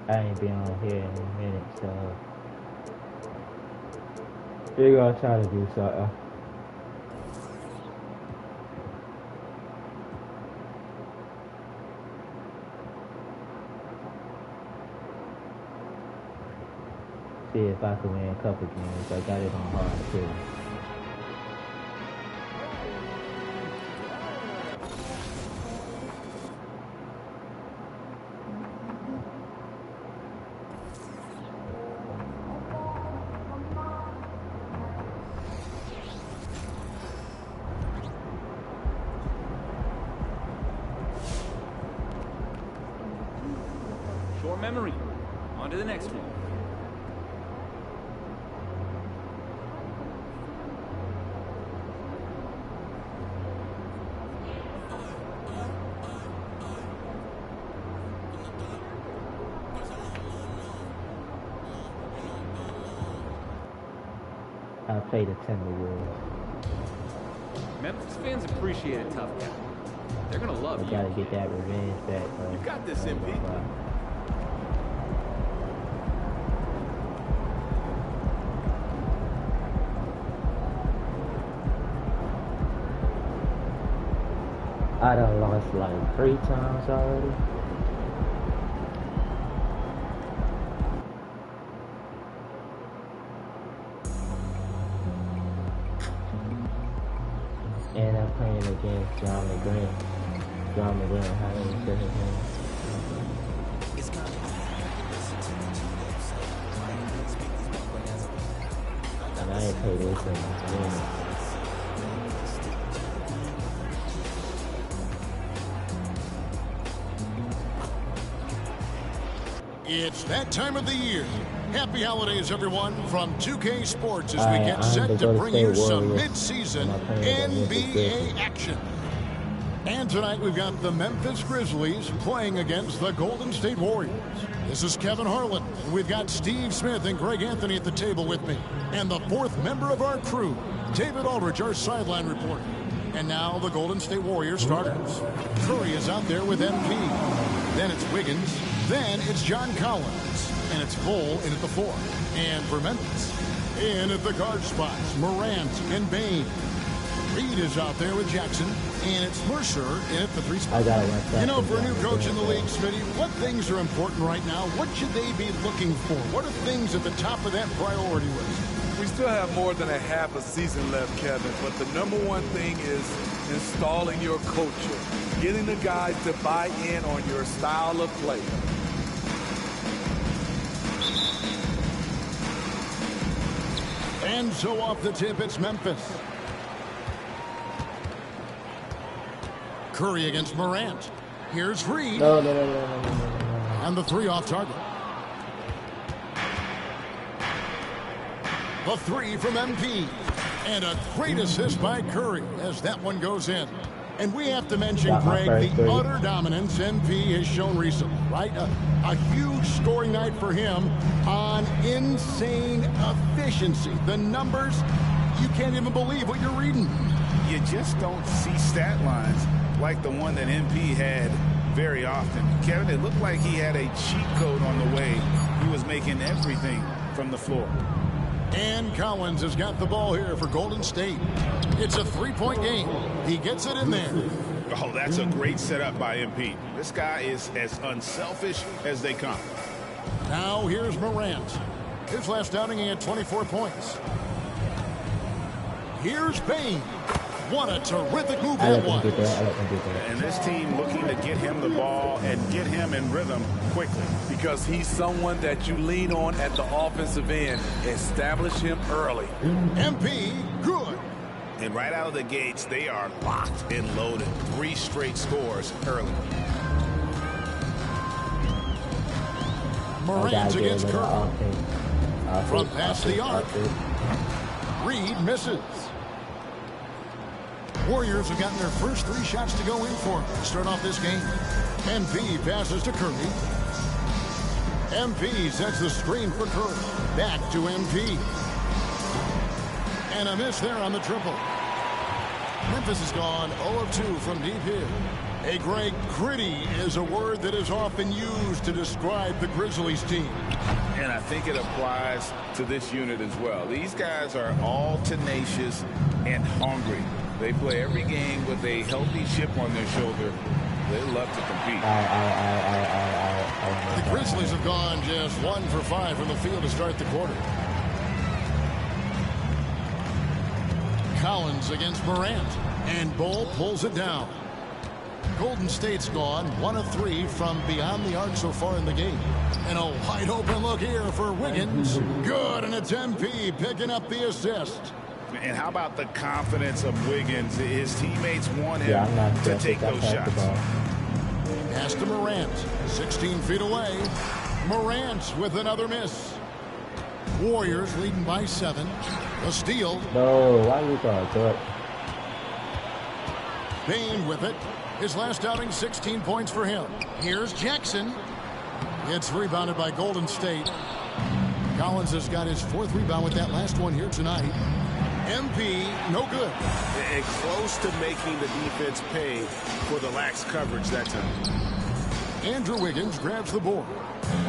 I ain't been on here in a minute, so we're gonna try to do something. See if I can win a couple games. I got it on hard too. Short memory. On to the next one. I play the Timberwolves. Memphis fans appreciate a tough guy. They're gonna love I you. gotta get that revenge back. You got this, MP. I done lost like 3 times already. And I'm playing against John McGreen. John McGreen, how do you say his name? And I ain't played this in minutes. It's that time of the year. Happy holidays, everyone, from 2K Sports as we get set to bring you some mid-season NBA action. And tonight we've got the Memphis Grizzlies playing against the Golden State Warriors. This is Kevin Harlan. We've got Steve Smith and Greg Anthony at the table with me. And the fourth member of our crew, David Aldridge, our sideline reporter. And now the Golden State Warriors starters. Curry is out there with MP. Then it's Wiggins. Then it's John Collins. And it's Cole in at the 4. And for Memphis, in at the guard spots, Morant and Bane. Reed is out there with Jackson. And it's Mercer in at the 3 spot. You know, for a new coach in the league, Smitty, what things are important right now? What should they be looking for? What are things at the top of that priority list? We still have more than a half a season left, Kevin, but the number one thing is installing your culture, getting the guys to buy in on your style of play. And so off the tip, it's Memphis. Curry against Morant. Here's Reed. No. And the 3 off target. The 3 from MP. And a great assist by Curry as that one goes in. And we have to mention, Greg, the utter dominance MP has shown recently, right? A huge scoring night for him on insane efficiency. The numbers, you can't even believe what you're reading. You just don't see stat lines like the one that MP had very often. Kevin, it looked like he had a cheat code on the way. He was making everything from the floor. And Collins has got the ball here for Golden State. It's a 3-point game. He gets it in there. Oh, that's a great setup by MP. This guy is as unselfish as they come. Now here's Morant. His last outing, he had 24 points. Here's Bane. What a terrific move that was. And this team looking to get him the ball and get him in rhythm quickly. Because he's someone that you lean on at the offensive end. Establish him early. MP, good. And right out of the gates, they are locked and loaded. 3 straight scores early. Morant against Curry. From past the arc. Reed misses. Warriors have gotten their first 3 shots to go in for them to start off this game. MP passes to Curry. MP sets the screen for Curry. Back to MP. And a miss there on the triple. Memphis has gone 0 of 2 from deep here. Hey, Greg, gritty is a word that is often used to describe the Grizzlies team. And I think it applies to this unit as well. These guys are all tenacious and hungry. They play every game with a healthy chip on their shoulder. They love to compete. The Grizzlies have gone just 1 for 5 from the field to start the quarter. Collins against Morant, and Bol pulls it down. Golden State's gone 1 of 3 from beyond the arc so far in the game. And a wide open look here for Wiggins. Good, and it's MP picking up the assist. And how about the confidence of Wiggins? His teammates want him to take those shots. Pass to Morant, 16 feet away. Morant with another miss. Warriors leading by 7. A steal. No, why you got it? Bane with it. His last outing, 16 points for him. Here's Jackson. It's rebounded by Golden State. Collins has got his 4th rebound with that last one here tonight. MP, no good. And close to making the defense pay for the lax coverage that time. Andrew Wiggins grabs the board.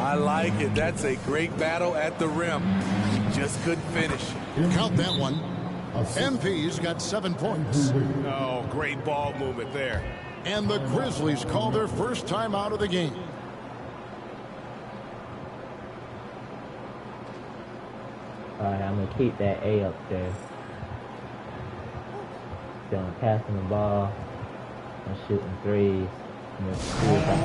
I like it. That's a great battle at the rim. He just couldn't finish. Count that one. MP's got 7 points. Oh, great ball movement there. And the Grizzlies call their first time out of the game. Alright, I'm gonna keep that A up there. So I'm passing the ball. I'm shooting threes. I'm gonna see if I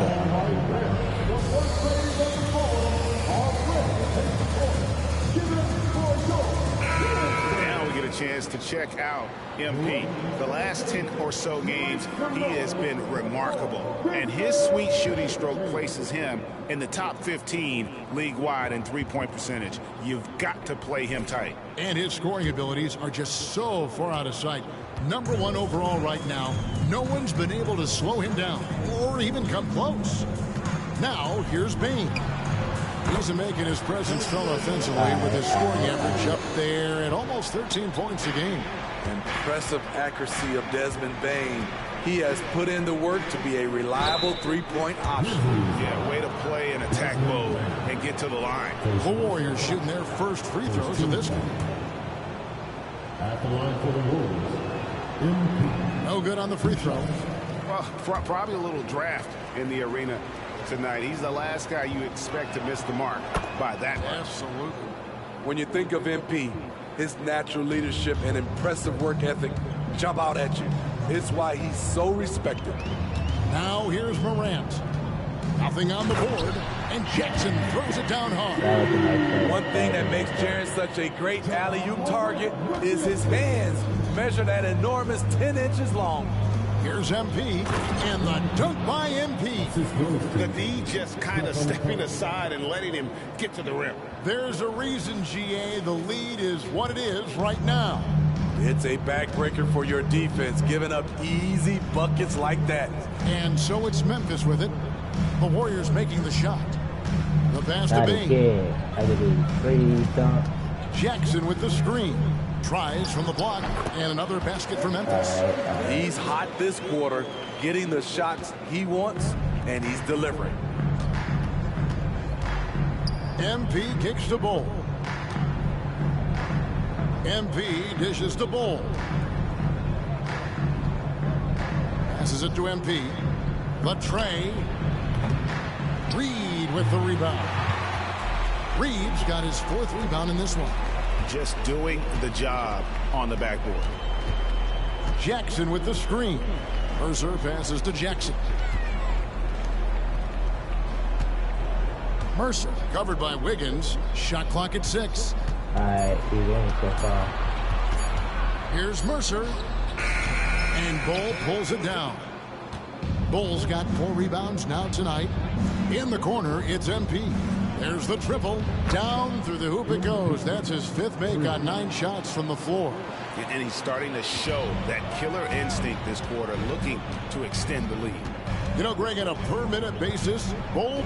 Now we get a chance to check out MP. The last 10 or so games, he has been remarkable. And his sweet shooting stroke places him in the top 15 league-wide in three-point percentage. You've got to play him tight. And his scoring abilities are just so far out of sight. Number 1 overall right now. No one's been able to slow him down or even come close. Now, here's Bane. He's making his presence felt offensively with his scoring average up there at almost 13 points a game. Impressive accuracy of Desmond Bane. He has put in the work to be a reliable three-point option. Yeah, way to play in attack mode and get to the line. The Warriors shooting their first free throws of this game. At the line for the Warriors. No good on the free throw. Well, probably a little draft in the arena tonight. He's the last guy you expect to miss the mark by that much. Absolutely. When you think of MP, his natural leadership and impressive work ethic jump out at you. It's why he's so respected. Now here's Morant. Nothing on the board, and Jackson throws it down hard. One thing that makes Jaren such a great alley-oop target is his hands, measured at enormous 10 inches long. Here's MP, and the dunk by MP. The D just kind of stepping aside and letting him get to the rim. There's a reason, GA, the lead is what it is right now. It's a backbreaker for your defense, giving up easy buckets like that. And so it's Memphis with it. The Warriors making the shot. The pass to Bane. Jackson with the screen. Tries from the block, and another basket for Memphis. He's hot this quarter, getting the shots he wants, and he's delivering. MP kicks to Bol. MP dishes to Bol. Passes it to MP. Latrey. Reed with the rebound. Reed's got his 4th rebound in this one. Just doing the job on the backboard. Jackson with the screen. Mercer passes to Jackson. Mercer covered by Wiggins. Shot clock at 6. Alright, he winning so far. Here's Mercer. And Bol pulls it down. Bol's got 4 rebounds now tonight. In the corner, it's MP. There's the triple. Down through the hoop it goes. That's his 5th make on 9 shots from the floor. And he's starting to show that killer instinct this quarter, looking to extend the lead. You know, Greg, on a per-minute basis, Bol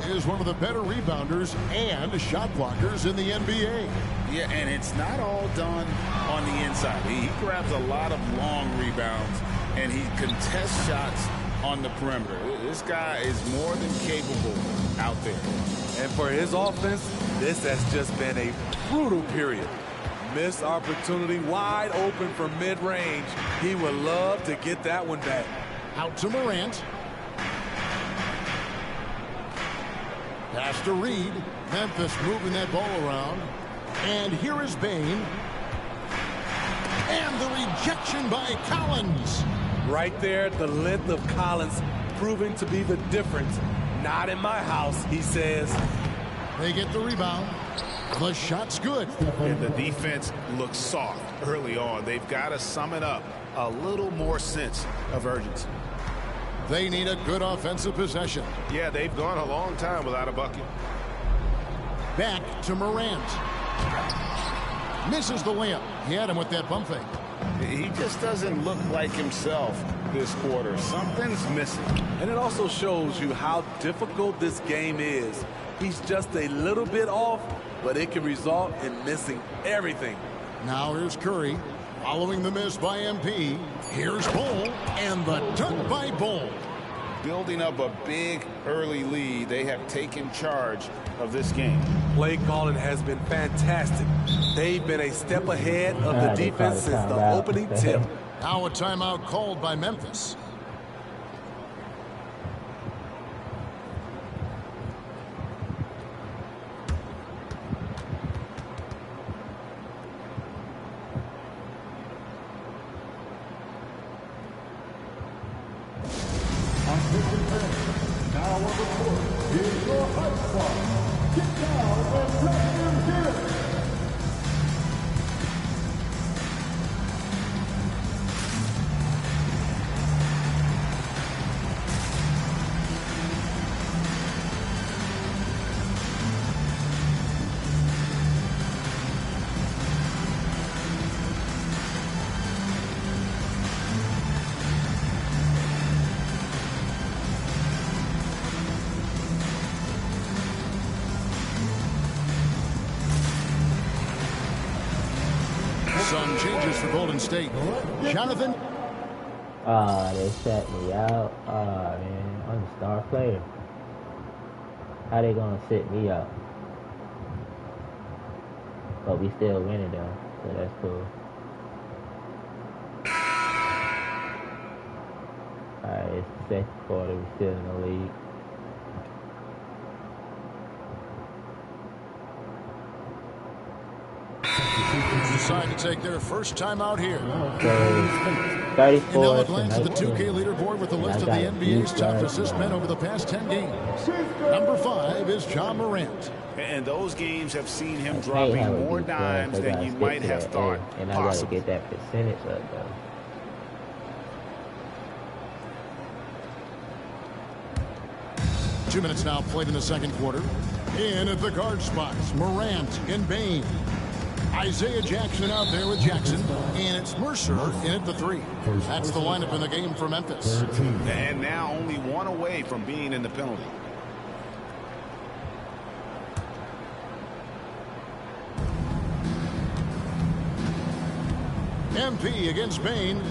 is one of the better rebounders and shot blockers in the NBA. Yeah, and it's not all done on the inside. He grabs a lot of long rebounds, and he contests shots on the perimeter. This guy is more than capable out there. And for his offense, this has just been a brutal period. Missed opportunity, wide open from mid-range. He would love to get that one back. Out to Morant. Pass to Reed. Memphis moving that ball around. And here is Bane. And the rejection by Collins. Right there, the length of Collins proving to be the difference. Not in my house, he says. They get the rebound. The shot's good. And the defense looks soft early on. They've got to sum it up. A little more sense of urgency. They need a good offensive possession. Yeah, they've gone a long time without a bucket. Back to Morant. Misses the layup. He had him with that bump fake. He just doesn't look like himself this quarter. Something's missing. And it also shows you how difficult this game is. He's just a little bit off, but it can result in missing everything. Now here's Curry. Following the miss by MP. Here's Bol. And the dunk by Bol. Building up a big early lead. They have taken charge of this game. Play calling has been fantastic. They've been a step ahead of the defense since the opening tip. Now a timeout called by Memphis. Now on the court is your Hype Squad. Get down and let him hear it. Some changes for Golden State. Jonathan. They set me out. Man, I'm a star player. How they gonna sit me out? But we still winning though, so that's cool. Alright, it's the second quarter. We still in the lead. Decide to take their first time out here. So, 34 And now a glance to at the 2K 19. leaderboard with the list of the NBA's top assist men over the past 10 games. Number 5 is John Morant. And those games have seen him I can't dropping have a more deep dimes draft. I than gotta you stick might to have that thought A, and I gotta possible. get that percentage up though. Two minutes now played in the second quarter. In at the guard spots, Morant and Bane. Isaiah Jackson out there with Jackson. And it's Mercer in at the 3. That's the lineup in the game for Memphis. And now only one away from being in the penalty. MP against Bane.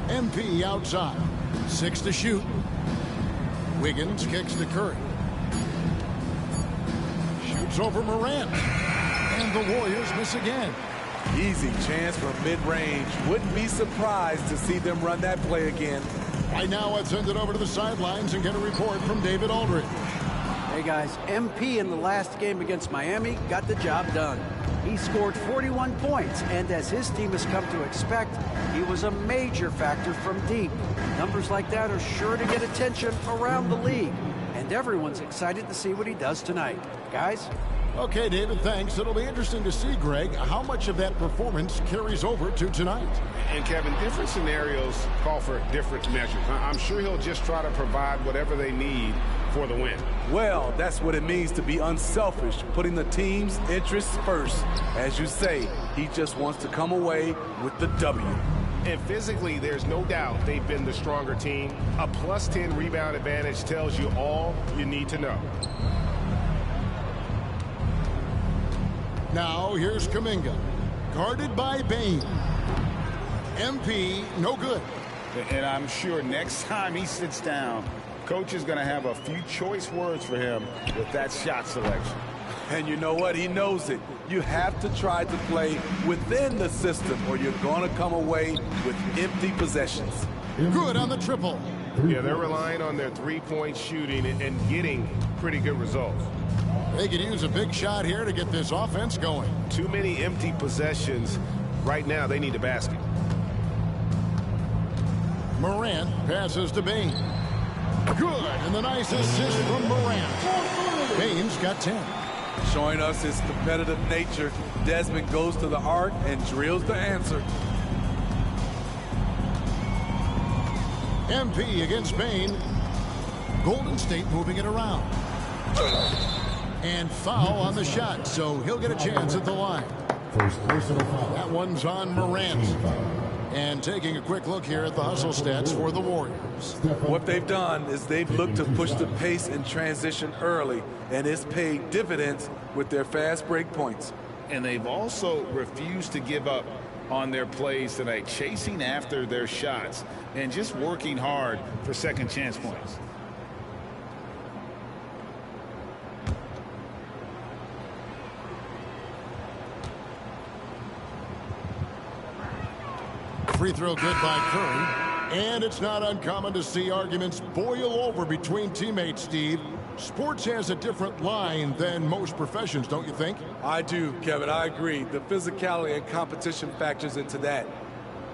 MP outside. 6 to shoot. Wiggins kicks to Curry. Shoots over Morant. And the Warriors miss again. Easy chance from mid-range. Wouldn't be surprised to see them run that play again. Right now, let's send it over to the sidelines and get a report from David Aldridge. Hey guys, MP in the last game against Miami got the job done. He scored 41 points, and as his team has come to expect, he was a major factor from deep. Numbers like that are sure to get attention around the league, and everyone's excited to see what he does tonight. Guys? Okay, David, thanks. It'll be interesting to see, Greg, how much of that performance carries over to tonight. And, Kevin, different scenarios call for different measures. I'm sure he'll just try to provide whatever they need for the win. Well, that's what it means to be unselfish, putting the team's interests first. As you say, he just wants to come away with the W. And physically, there's no doubt they've been the stronger team. A plus 10 rebound advantage tells you all you need to know. Now, here's Kuminga. Guarded by Bane. MP, no good. And I'm sure next time he sits down, coach is going to have a few choice words for him with that shot selection. And you know what? He knows it. You have to try to play within the system or you're going to come away with empty possessions. Good on the triple. Yeah, they're relying on their three-point shooting and getting pretty good results. They could use a big shot here to get this offense going. Too many empty possessions. Right now, they need a basket. Morant passes to Bane. Good, and the nice assist from Morant. Bane's got 10. Showing us his competitive nature, Desmond goes to the arc and drills the answer. MP against Bane. Golden State moving it around. And foul on the shot, so he'll get a chance at the line. That one's on Morant. And taking a quick look here at the hustle stats for the Warriors. What they've done is they've looked to push the pace in transition early, and it's paid dividends with their fast break points. And they've also refused to give up on their plays tonight, chasing after their shots and just working hard for second chance points. Free throw good by Curry. And it's not uncommon to see arguments boil over between teammates, Steve. Sports has a different line than most professions, don't you think? I do, Kevin. I agree. The physicality and competition factors into that.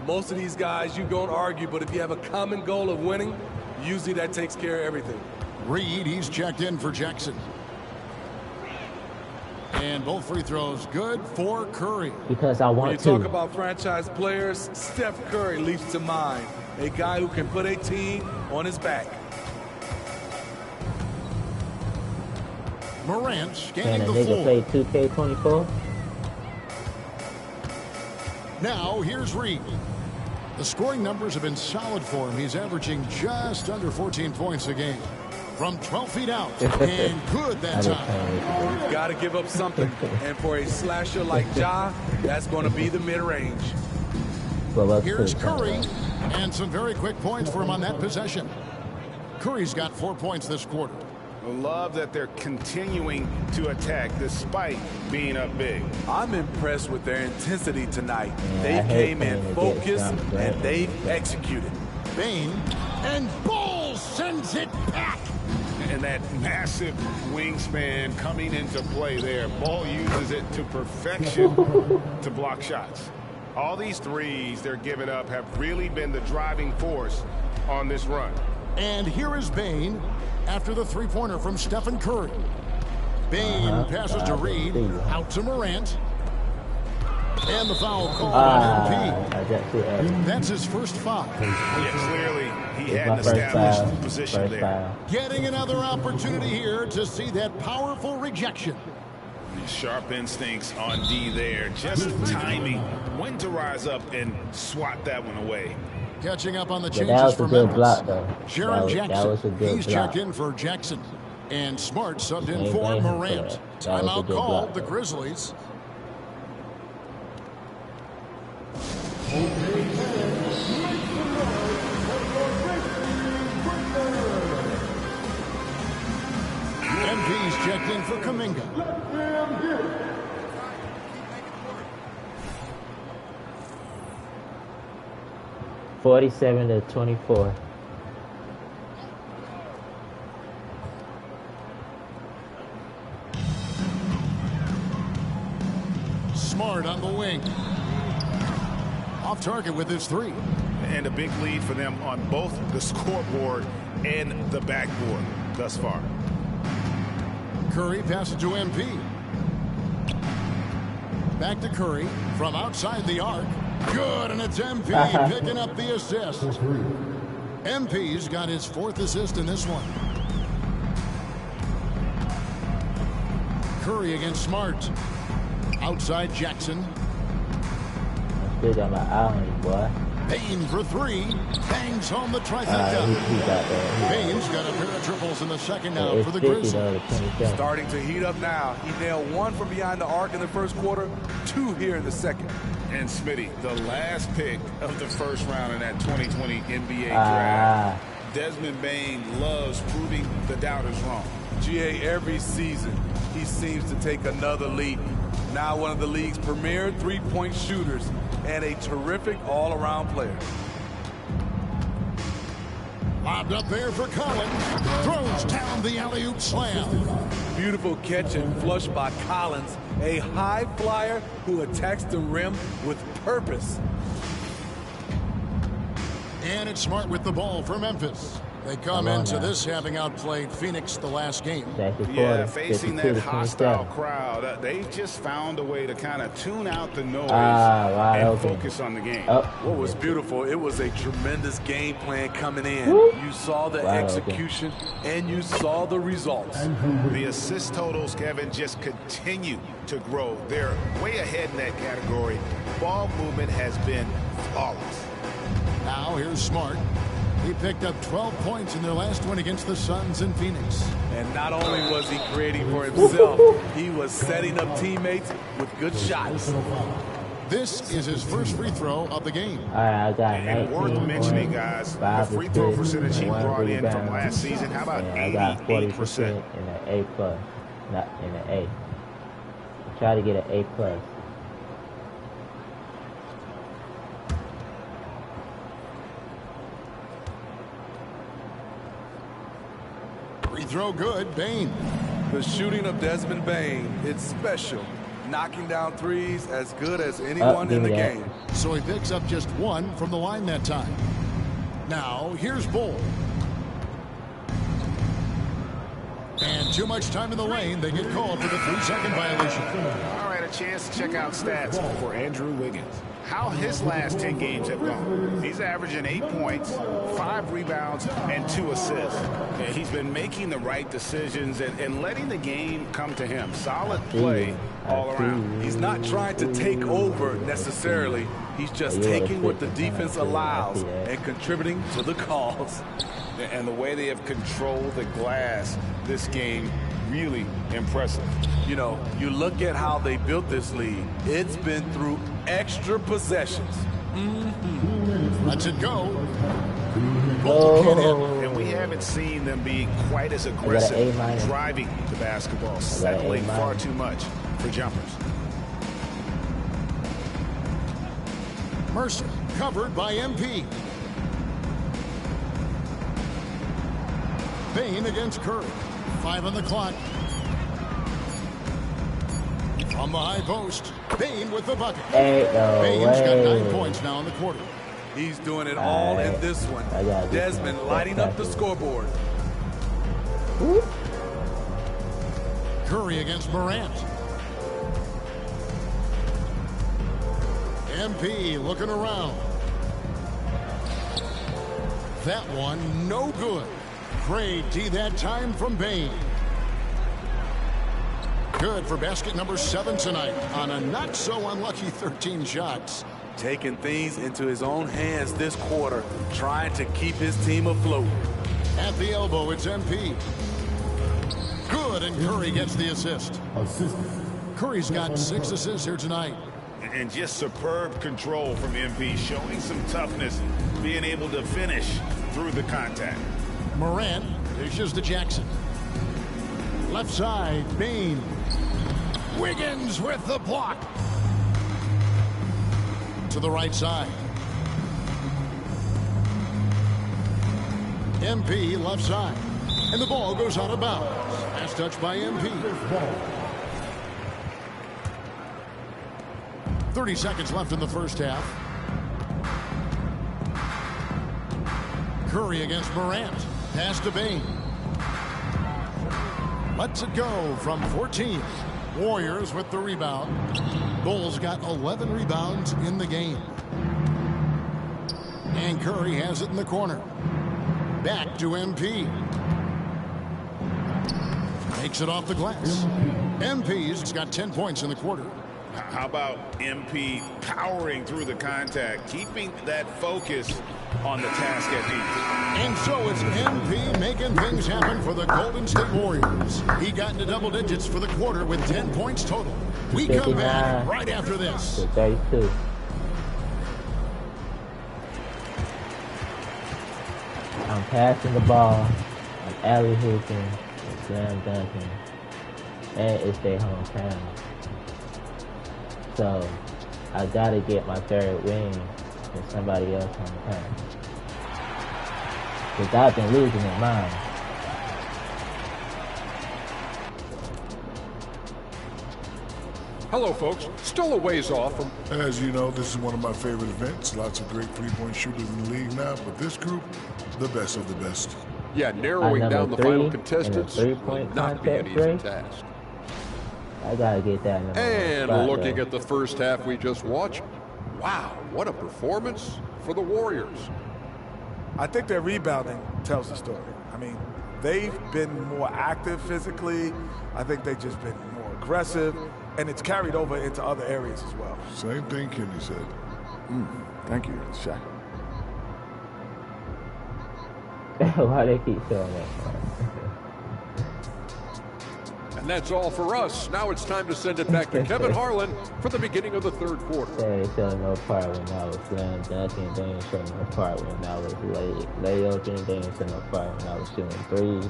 Most of these guys, you don't argue, but if you have a common goal of winning, usually that takes care of everything. Reed, he's checked in for Jackson. And both free throws good for Curry. Because I want when you talk about franchise players, Steph Curry leaps to mind. A guy who can put a team on his back. Morant scanning the the floor. Can a nigga play 2K24? Now here's Reed. The scoring numbers have been solid for him. He's averaging just under 14 points a game. From 12 feet out, and good that time. Got to give up something, and for a slasher like Ja, that's going to be the mid-range. Here's Curry, and some very quick points for him on that possession. Curry's got 4 points this quarter. Love that they're continuing to attack despite being up big. I'm impressed with their intensity tonight. They came in focused, and they've executed. Bane, and Ball sends it back. And that massive wingspan coming into play there. Ball uses it to perfection to block shots. All these threes they're giving up have really been the driving force on this run. And here is Bane after the three-pointer from Stephen Curry. Bane passes to Reed, out to Morant. And the foul called on MP. That's his first foul. Yeah, clearly he had an established position there. Getting another opportunity here to see that powerful rejection. Sharp instincts on D there. Just timing when to rise up and swat that one away. Catching up on the changes for Memphis. Jaren Jackson, he's checked in for Jackson. And Smart subbed in for Morant. Timeout called the Grizzlies. MP's checked in for Kuminga. 47-24. Smart on the wing. Off target with his three. And a big lead for them on both the scoreboard and the backboard thus far. Curry passes to MP. Back to Curry from outside the arc. Good, and it's MP picking up the assist. MP's got his fourth assist in this one. Curry against Smart. Outside Jackson. I still got my eye on you, boy. Bane for three. Bangs home the trifecta. Bane's got a pair of triples in the second now for the Grizzlies. Starting to heat up now. He nailed one from behind the arc in the first quarter, 2 here in the second. And Smitty, the last pick of the first round in that 2020 NBA draft. Desmond Bane loves proving the doubters wrong. GA, every season, he seems to take another leap. Now one of the league's premier three-point shooters and a terrific all-around player. Lobbed up there for Collins. Throws down the alley-oop slam. Beautiful catch and flush by Collins, a high flyer who attacks the rim with purpose. And it's Smart with the ball for Memphis. They come into this having outplayed Phoenix the last game. Yeah, facing that hostile crowd, they've just found a way to kind of tune out the noise and focus on the game. What was beautiful, it was a tremendous game plan coming in. You saw the execution and you saw the results. The assist totals, Kevin, just continue to grow. They're way ahead in that category. Ball movement has been flawless. Now here's Smart. He picked up 12 points in their last win against the Suns in Phoenix. And not only was he creating for himself, he was setting up teammates with good shots. This is his first free throw of the game. All right, I got 19 and worth mentioning, guys, the free throw percentage he brought in from last season, how about 88%? I got 40% in an A+, not in an A. Try to get an A+. Free throw good, Bane. The shooting of Desmond Bane, it's special. Knocking down threes as good as anyone in the game. So he picks up just one from the line that time. Now, here's Bull. And too much time in the lane. They get called for the 3-second violation. All right, a chance to check out stats for Andrew Wiggins. How his last 10 games have gone. He's averaging 8 points, 5 rebounds, and 2 assists. And he's been making the right decisions and letting the game come to him. Solid play all around. He's not trying to take over necessarily. He's just taking what the defense allows and contributing to the cause. And the way they have controlled the glass this game, really impressive. You know, you look at how they built this league. It's been through extra possessions. Lets it go. And we haven't seen them be quite as aggressive driving the basketball, settling far too much for jumpers. Mercer covered by MP. Bane against Curry. 5 on the clock. From the high post, Bane with the bucket. Bane's got 9 points now in the quarter. He's doing it all in this one. Desmond lighting up the scoreboard. Curry against Morant. MP looking around. That one no good. Great D that time from Bane. Good for basket number 7 tonight on a not so unlucky 13 shots. Taking things into his own hands this quarter, trying to keep his team afloat. At the elbow, it's MP. Good, and Curry gets the assist. Curry's got 6 assists here tonight. And just superb control from MP, showing some toughness, being able to finish through the contact. Morant dishes to Jackson. Left side, Bane. Wiggins with the block. To the right side. MP left side. And the ball goes out of bounds. Last touch by MP. 30 seconds left in the first half. Curry against Morant. Pass to Bane. Lets it go from 14. Warriors with the rebound. Bulls got 11 rebounds in the game. And Curry has it in the corner. Back to MP. Takes it off the glass. MP's got 10 points in the quarter. How about MP powering through the contact, keeping that focus on the task at hand? And so it's MP making things happen for the Golden State Warriors. He got into double digits for the quarter with 10 points total. We come back right after this. 32. I'm passing the ball. I'm alley-hooping, and slam dunking, and it's their hometown. So I gotta get my third win in somebody else's hometown. Because I've been losing in mine. Hello, folks. Still a ways off from... As you know, this is one of my favorite events. Lots of great three-point shooters in the league now, but this group, the best of the best. Yeah, narrowing down the final contestants will not be an easy task. I gotta get that in the And spot, looking though. at the first half we just watched, wow, what a performance for the Warriors. I think their rebounding tells the story. I mean, they've been more active physically. I think they've just been more aggressive, and it's carried over into other areas as well. Same thing Kenny said. Thank you, Shaq. Why they keep showing that? And that's all for us. Now it's time to send it back to Kevin Harlan for the beginning of the third quarter. They ain't showing no part when I was slam dunking. They ain't showing no part when I was layupping. They ain't showing no part when I was shooting threes.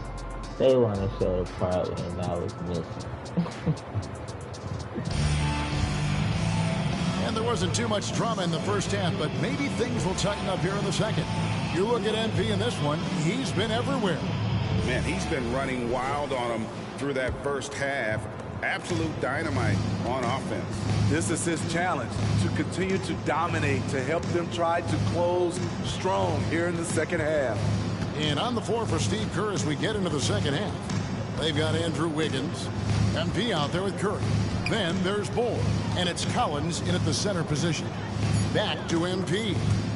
They want to show the part when I was missing. And there wasn't too much drama in the first half, but maybe things will tighten up here in the second. You look at MP in this one, he's been everywhere. Man, he's been running wild on him through that first half. Absolute dynamite on offense. This is his challenge, to continue to dominate, to help them try to close strong here in the second half. And on the floor for Steve Kerr as we get into the second half. They've got Andrew Wiggins, MP out there with Curry. Then there's Bull, and it's Collins in at the center position. Back to MP.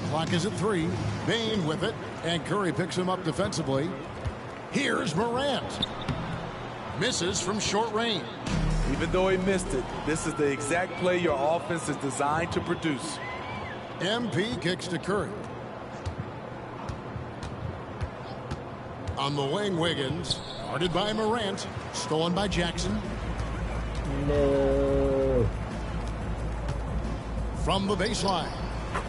Clock is at 3. Bane with it, and Curry picks him up defensively. Here's Morant. Misses from short range. Even though he missed it, this is the exact play your offense is designed to produce. MP kicks to Curry. On the wing, Wiggins. Guarded by Morant. Stolen by Jackson. No. From the baseline.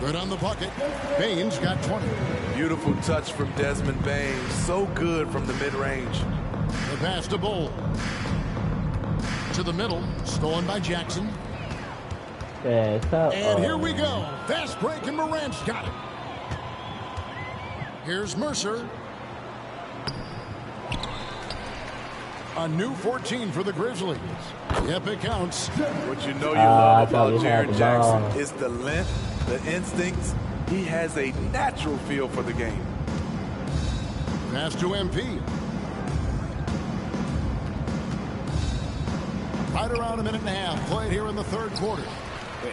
Good on the bucket. Bane's got 20. Beautiful touch from Desmond Bane. So good from the mid-range. The pass to Bull. To the middle. Stolen by Jackson. Yeah, And here we go. Fast break, and Morant's got it. Here's Mercer. A new 14 for the Grizzlies. Yep, it counts. What you know you love about Jaren the Jackson ball. is the length, the instincts. He has a natural feel for the game. Pass to MP. Right around a minute and a half played here in the third quarter.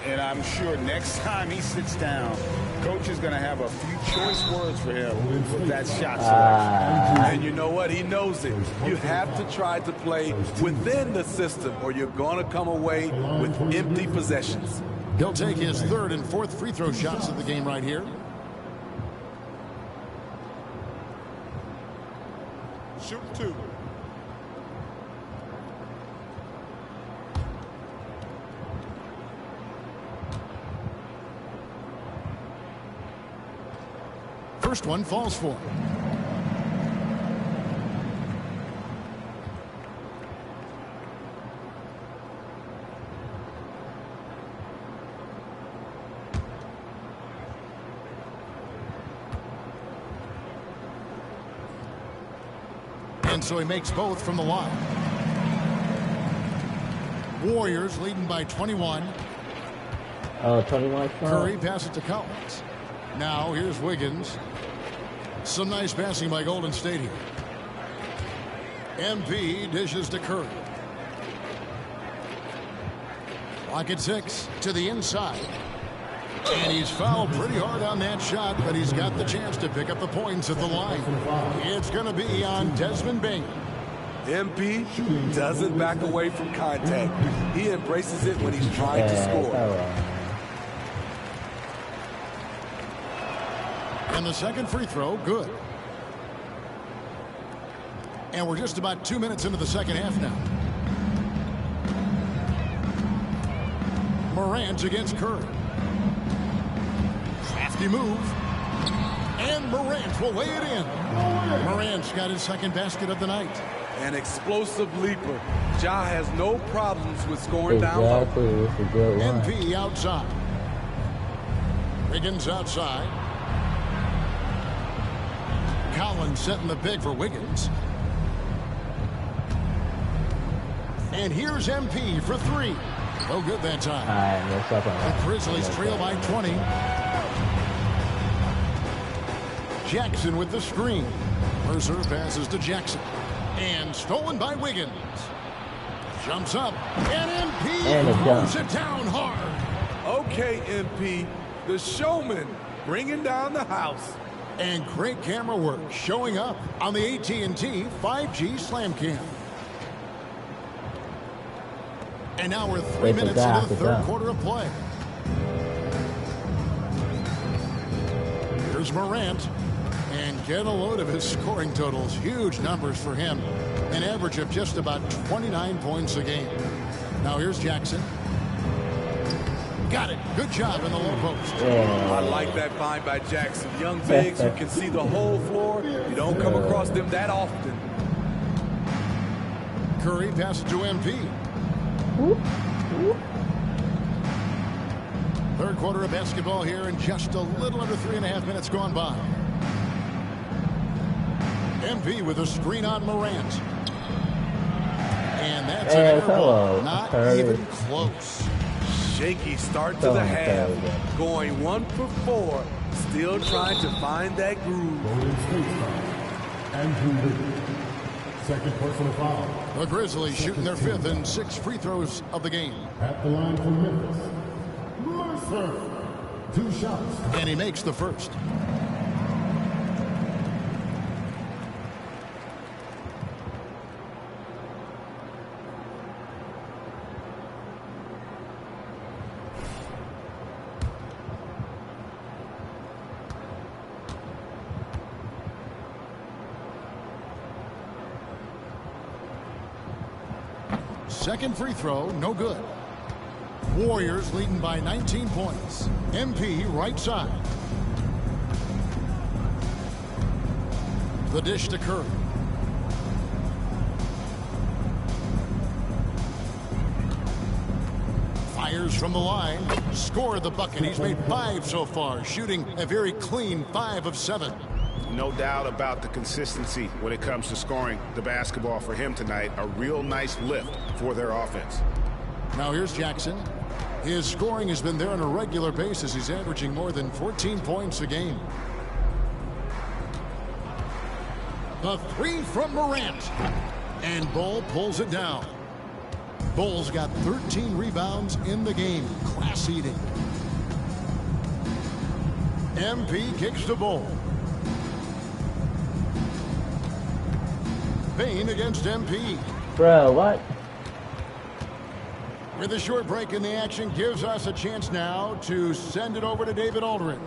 And I'm sure next time he sits down, coach is going to have a few choice words for him with that shot selection. And you know what? He knows it. You have to try to play within the system or you're going to come away with empty possessions. He'll take his third and fourth free throw shots of the game right here. Shoot 2. First one falls for him. And so he makes both from the line. Warriors leading by 21. Oh, 21 Curry passes it to Collins. Now here's Wiggins. Some nice passing by Golden State here. MP dishes to Curry. Clock at 6 to the inside. And he's fouled pretty hard on that shot, but he's got the chance to pick up the points at the line. It's going to be on Desmond Bane. MP doesn't back away from contact. He embraces it when he's trying to score. And the second free throw, good. And we're just about 2 minutes into the second half now. Morant against Curry. Crafty move. And Morant will lay it in. Morant's got his second basket of the night. An explosive leaper. Ja has no problems with scoring down low. MP outside. Wiggins outside. Collins setting the pick for Wiggins. And here's MP for three. No good that time. The Grizzlies trail by 20. Jackson with the screen. Mercer passes to Jackson. And stolen by Wiggins. Jumps up. And MP throws it down hard. Okay, MP. The showman bringing down the house. And great camera work showing up on the AT&T 5G Slam Cam. And now we're 3 minutes into the third quarter of play. Here's Morant. And get a load of his scoring totals. Huge numbers for him. An average of just about 29 points a game. Now here's Jackson. Got it. Good job in the low post. I like that find by Jackson. Young bigs who can see the whole floor. You don't come across them that often. Curry passes to MP. Third quarter of basketball here, and just a little under 3.5 minutes gone by. MP with a screen on Morant. And that's an air ball. Not even close. Shaky start to the half. Going 1 for 4. Still trying to find that groove. Second personal foul. The Grizzlies shooting their 5th and 6th free throws of the game. At the line for Memphis, Mercer. 2 shots. And he makes the first. Second free throw, no good. Warriors leading by 19 points. MP right side. The dish to Curry. Fires from the line. Scored the bucket. He's made 5 so far, shooting a very clean 5 of 7. No doubt about the consistency when it comes to scoring the basketball for him tonight. A real nice lift for their offense. Now here's Jackson. His scoring has been there on a regular basis. He's averaging more than 14 points a game. The three from Morant. And Bull pulls it down. Bull's got 13 rebounds in the game. Class eating. MP kicks to Bull. Payne against MP. Bro, what? With a short break in the action, gives us a chance now to send it over to David Aldridge.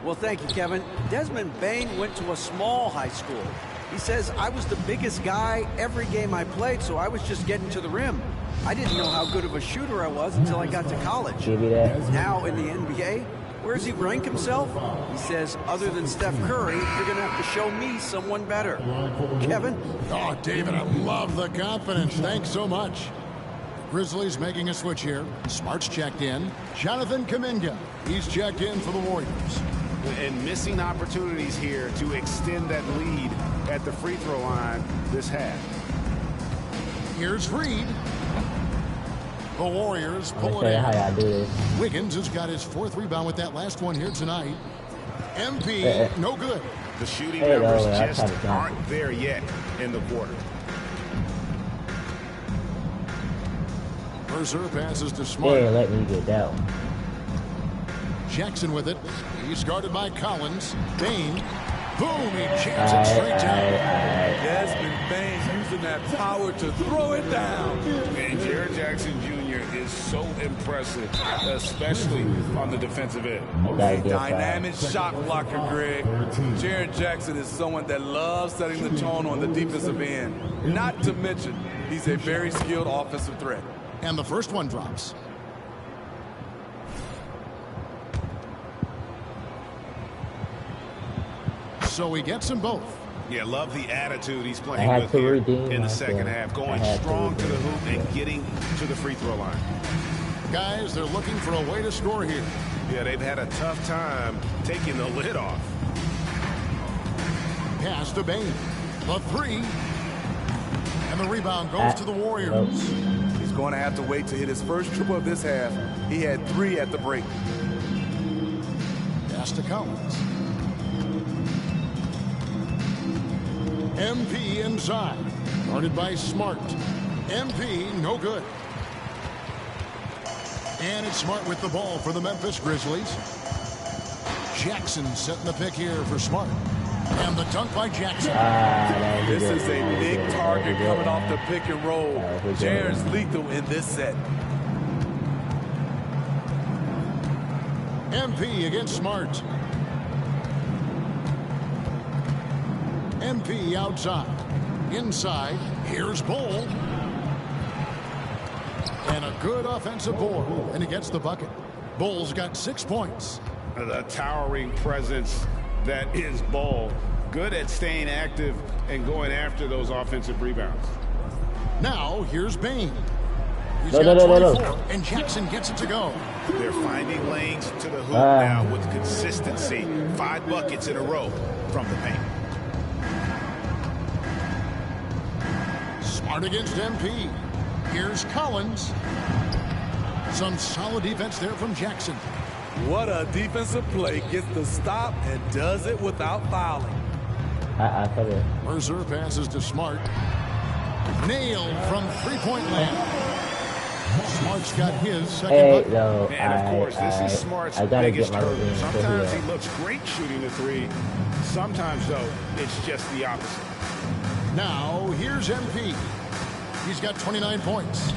Well, thank you, Kevin. Desmond Bane went to a small high school. He says, I was the biggest guy every game I played, so I was just getting to the rim. I didn't know how good of a shooter I was until I got to college. Now in the NBA, where does he rank himself? He says, other than Steph Curry, you're going to have to show me someone better. Kevin? Oh, David, I love the confidence. Thanks so much. Grizzlies making a switch here. Smart's checked in. Jonathan Kuminga. He's checked in for the Warriors. And missing opportunities here to extend that lead at the free throw line this half. Here's Reed. The Warriors pull it in. Wiggins has got his 4th rebound with that last one here tonight. MP, no good. The shooting numbers just aren't there yet in the quarter. Mercer passes to Smart. Yeah, let me get that one. Jackson with it. He's guarded by Collins. Bane. Boom, he jams it straight down. Desmond Bane using him that power to throw it down. And Jaren Jackson Jr. is so impressive, especially on the defensive end. Dynamic shot blocker, Greg. Jaren Jackson is someone that loves setting the tone on the defensive end. Not to mention, he's a very skilled offensive threat. And the first one drops. So he gets them both. Yeah, love the attitude he's playing with here in the second half. Going strong to the hoop and getting to the free throw line. Guys, they're looking for a way to score here. Yeah, they've had a tough time taking the lid off. Pass to Bane. The three. And the rebound goes to the Warriors. He's going to have to wait to hit his first triple of this half. He had 3 at the break. Pass to Collins. MP inside. Guarded by Smart. MP, no good. And it's Smart with the ball for the Memphis Grizzlies. Jackson setting the pick here for Smart. And the dunk by Jackson. This is a big target coming off the pick and roll. Jaren's lethal in this set. MP against Smart. MP outside. Inside. Here's Bol. And a good offensive board. And he gets the bucket. Bol's got 6 points. The towering presence that is Bol. Good at staying active and going after those offensive rebounds. Now, here's Bane. He's got 24, and Jackson gets it to go. They're finding lanes to the hoop now with consistency. 5 buckets in a row from the paint. Smart against MP. Here's Collins. Some solid defense there from Jackson. What a defensive play. Gets the stop and does it without fouling. Mercer passes to Smart. Nailed from three-point land. Smart's got his second bucket. And of course, this is Smart's biggest hurdle. Sometimes he looks great shooting the three. Sometimes, though, it's just the opposite. Now, here's MP. He's got 29 points.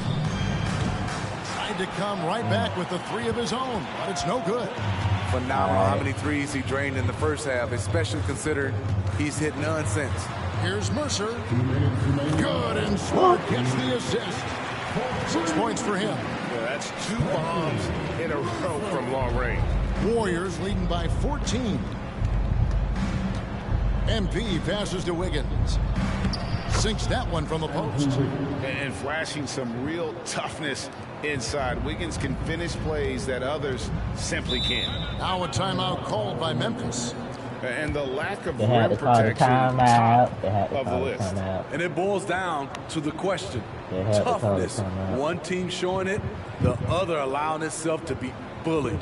Tried to come right back with the 3 of his own, but it's no good. Phenomenal how many threes he drained in the first half, especially considering he's hit none since. Here's Mercer. Good, and Smart gets the assist. 6 points for him. Yeah, that's 2 bombs in a row from long range. Warriors leading by 14. MP passes to Wiggins. Sinks that one from the post. And flashing some real toughness inside. Wiggins can finish plays that others simply can't. Now a timeout called by Memphis. And the lack of rim protection top of the list. And it boils down to the question. Toughness. One team showing it, the other allowing itself to be bullied.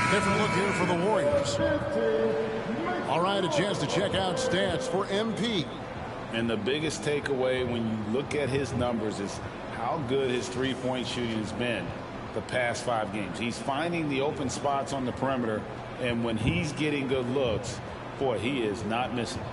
Different look here for the Warriors. All right, a chance to check out stats for MP. And the biggest takeaway when you look at his numbers is how good his three-point shooting has been the past 5 games. He's finding the open spots on the perimeter, and when he's getting good looks, boy, he is not missing.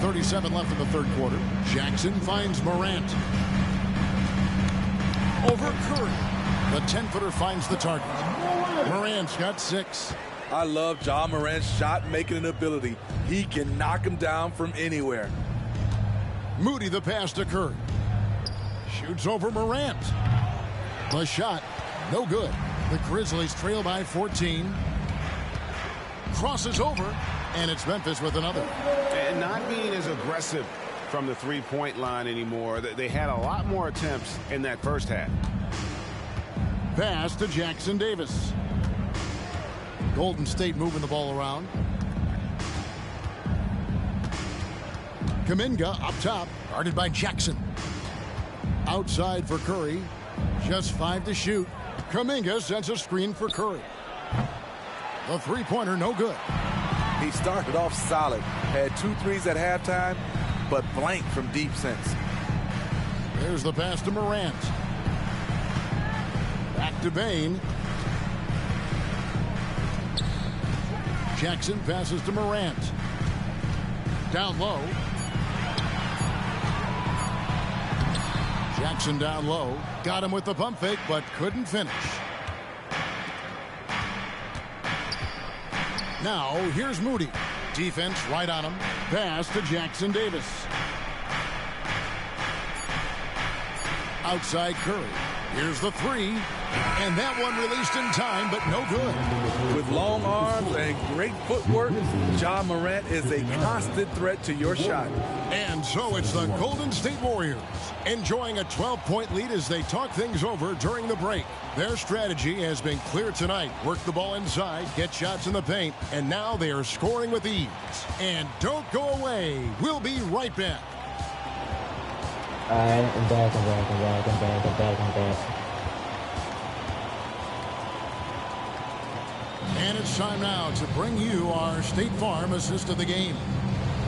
.37 left in the third quarter. Jackson finds Morant. Over Curry. The 10-footer finds the target. Morant's got 6. I love Ja Morant's shot-making ability. He can knock him down from anywhere. Moody the pass to Curry. Shoots over Morant. The shot, no good. The Grizzlies trail by 14. crosses over, and it's Memphis with another. And not being as aggressive from the three-point line anymore. They had a lot more attempts in that first half. Pass to Jackson Davis. Golden State moving the ball around. Kuminga up top, guarded by Jackson. Outside for Curry. Just 5 to shoot. Kuminga sends a screen for Curry. The three-pointer, no good. He started off solid. Had 2 threes at halftime, but blank from deep since. There's the pass to Morant. Back to Bane. Jackson passes to Morant. Down low. Jackson down low. Got him with the pump fake, but couldn't finish. Now, here's Moody. Defense right on him. Pass to Jackson Davis. Outside Curry. Here's the three. And that one released in time, but no good. With long arms and great footwork, Ja Morant is a constant threat to your shot. And so it's the Golden State Warriors enjoying a 12-point lead as they talk things over during the break. Their strategy has been clear tonight. Work the ball inside, get shots in the paint, and now they are scoring with ease. And don't go away. We'll be right back. All right, I'm back. And it's time now to bring you our State Farm assist of the game.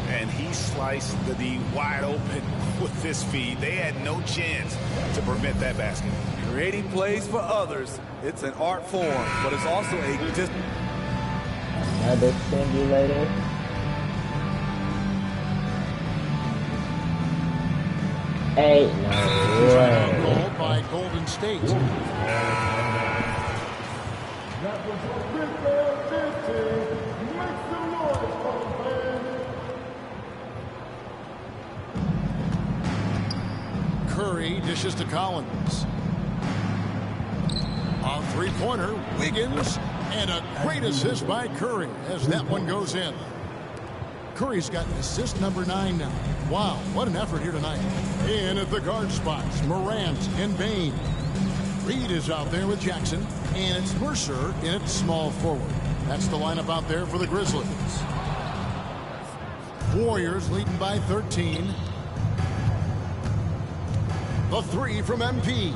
And he sliced the D wide open with this feed. They had no chance to prevent that basket. Creating plays for others, it's an art form, but it's also a another simulator. Hey, no way. Goal by Golden State. That was a big man. Make some noise for the band. Curry dishes to Collins. A three-pointer, Wiggins, and a great assist by Curry as that one goes in. Curry's got assist number 9 now. Wow, what an effort here tonight. In at the guard spots, Morant and Bane. Reed is out there with Jackson, and it's Mercer in at small forward. That's the lineup out there for the Grizzlies. Warriors leading by 13. The three from MP.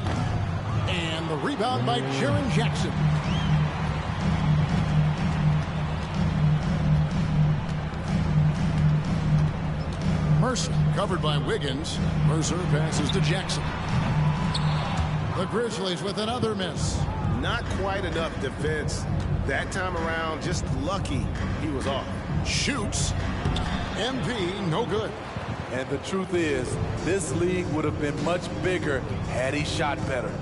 And the rebound by Jaren Jackson. Mercer covered by Wiggins. Mercer passes to Jackson. The Grizzlies with another miss. Not quite enough defense that time around. Just lucky he was off. Shoots. MP, no good. And the truth is, this league would have been much bigger had he shot better.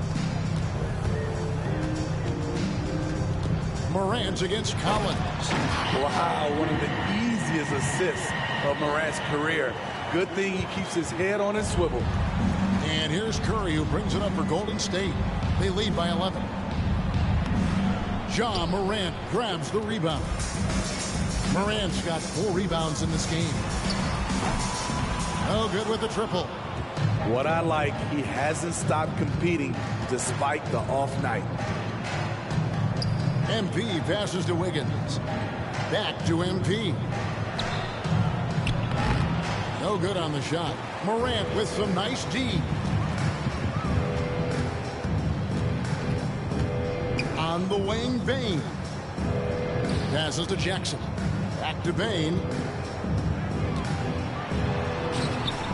Morant against Collins. Wow, one of the easiest assists of Morant's career. Good thing he keeps his head on his swivel. And here's Curry, who brings it up for Golden State. They lead by 11. Ja Morant grabs the rebound. Morant's got 4 rebounds in this game. No good with the triple. What I like, he hasn't stopped competing despite the off night. MP passes to Wiggins. Back to MP. No good on the shot. Morant with some nice D. On the wing, Bane. Passes to Jackson. Back to Bane.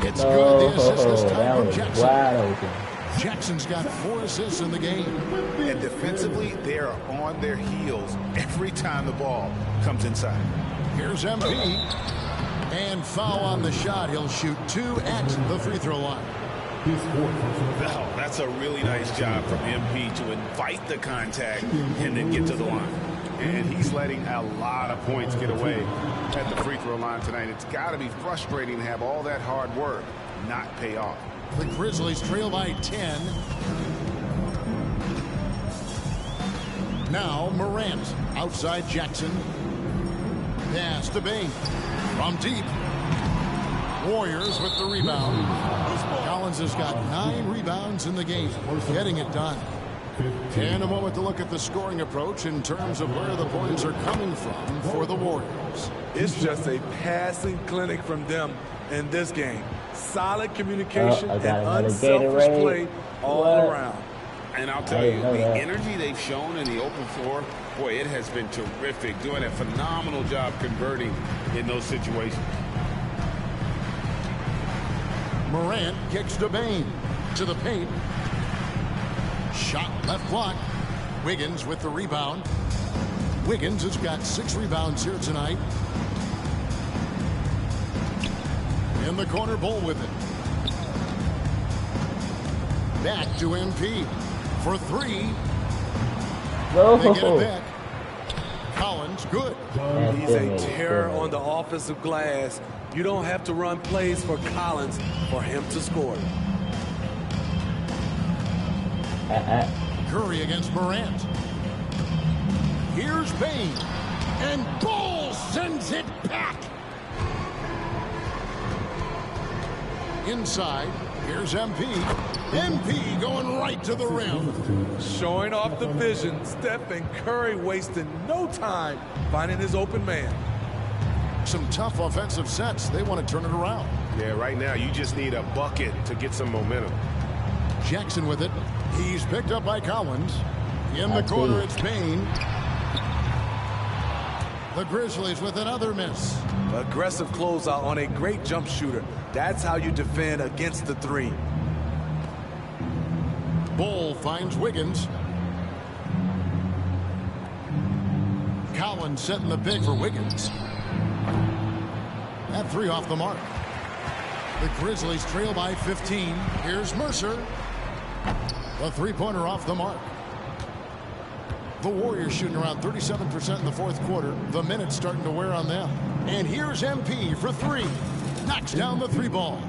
It's good. The assist this time from Jackson. Wide open. Jackson's got 4 assists in the game. And defensively, they are on their heels every time the ball comes inside. Here's MP. And foul on the shot. He'll shoot 2 at the free throw line. Wow, that's a really nice job from MP to invite the contact and then get to the line. And he's letting a lot of points get away at the free throw line tonight. It's got to be frustrating to have all that hard work not pay off. The Grizzlies trail by 10. Now Morant outside Jackson. Pass to Bane. From deep. Warriors with the rebound. Collins has got 9 rebounds in the game, getting it done. And a moment to look at the scoring approach in terms of where the points are coming from for the Warriors. It's just a passing clinic from them in this game. Solid communication and unselfish play all around. And I'll tell you, the energy they've shown in the open floor, boy, it has been terrific. Doing a phenomenal job converting in those situations. Morant kicks to Bane. To the paint. Shot left block. Wiggins with the rebound. Wiggins has got 6 rebounds here tonight. In the corner, Bull with it. Back to MP for 3. They get it back. Collins, good. He's a terror on the offensive glass. You don't have to run plays for Collins for him to score. Curry against Morant. Here's Bane. And Bull sends it back. Inside, here's MP. MP going right to the rim. Showing off the vision. Stephen Curry wasting no time finding his open man. Some tough offensive sets. They want to turn it around. Yeah, right now you just need a bucket to get some momentum. Jackson with it. He's picked up by Collins. In the corner, it's Bane. The Grizzlies with another miss. Aggressive closeout on a great jump shooter. That's how you defend against the 3. Bull finds Wiggins. Collins setting the big for Wiggins. That 3 off the mark. The Grizzlies trail by 15. Here's Mercer. The 3-pointer off the mark. The Warriors shooting around 37% in the 4th quarter. The minutes starting to wear on them. And here's MP for 3. Knocks down the 3 ball.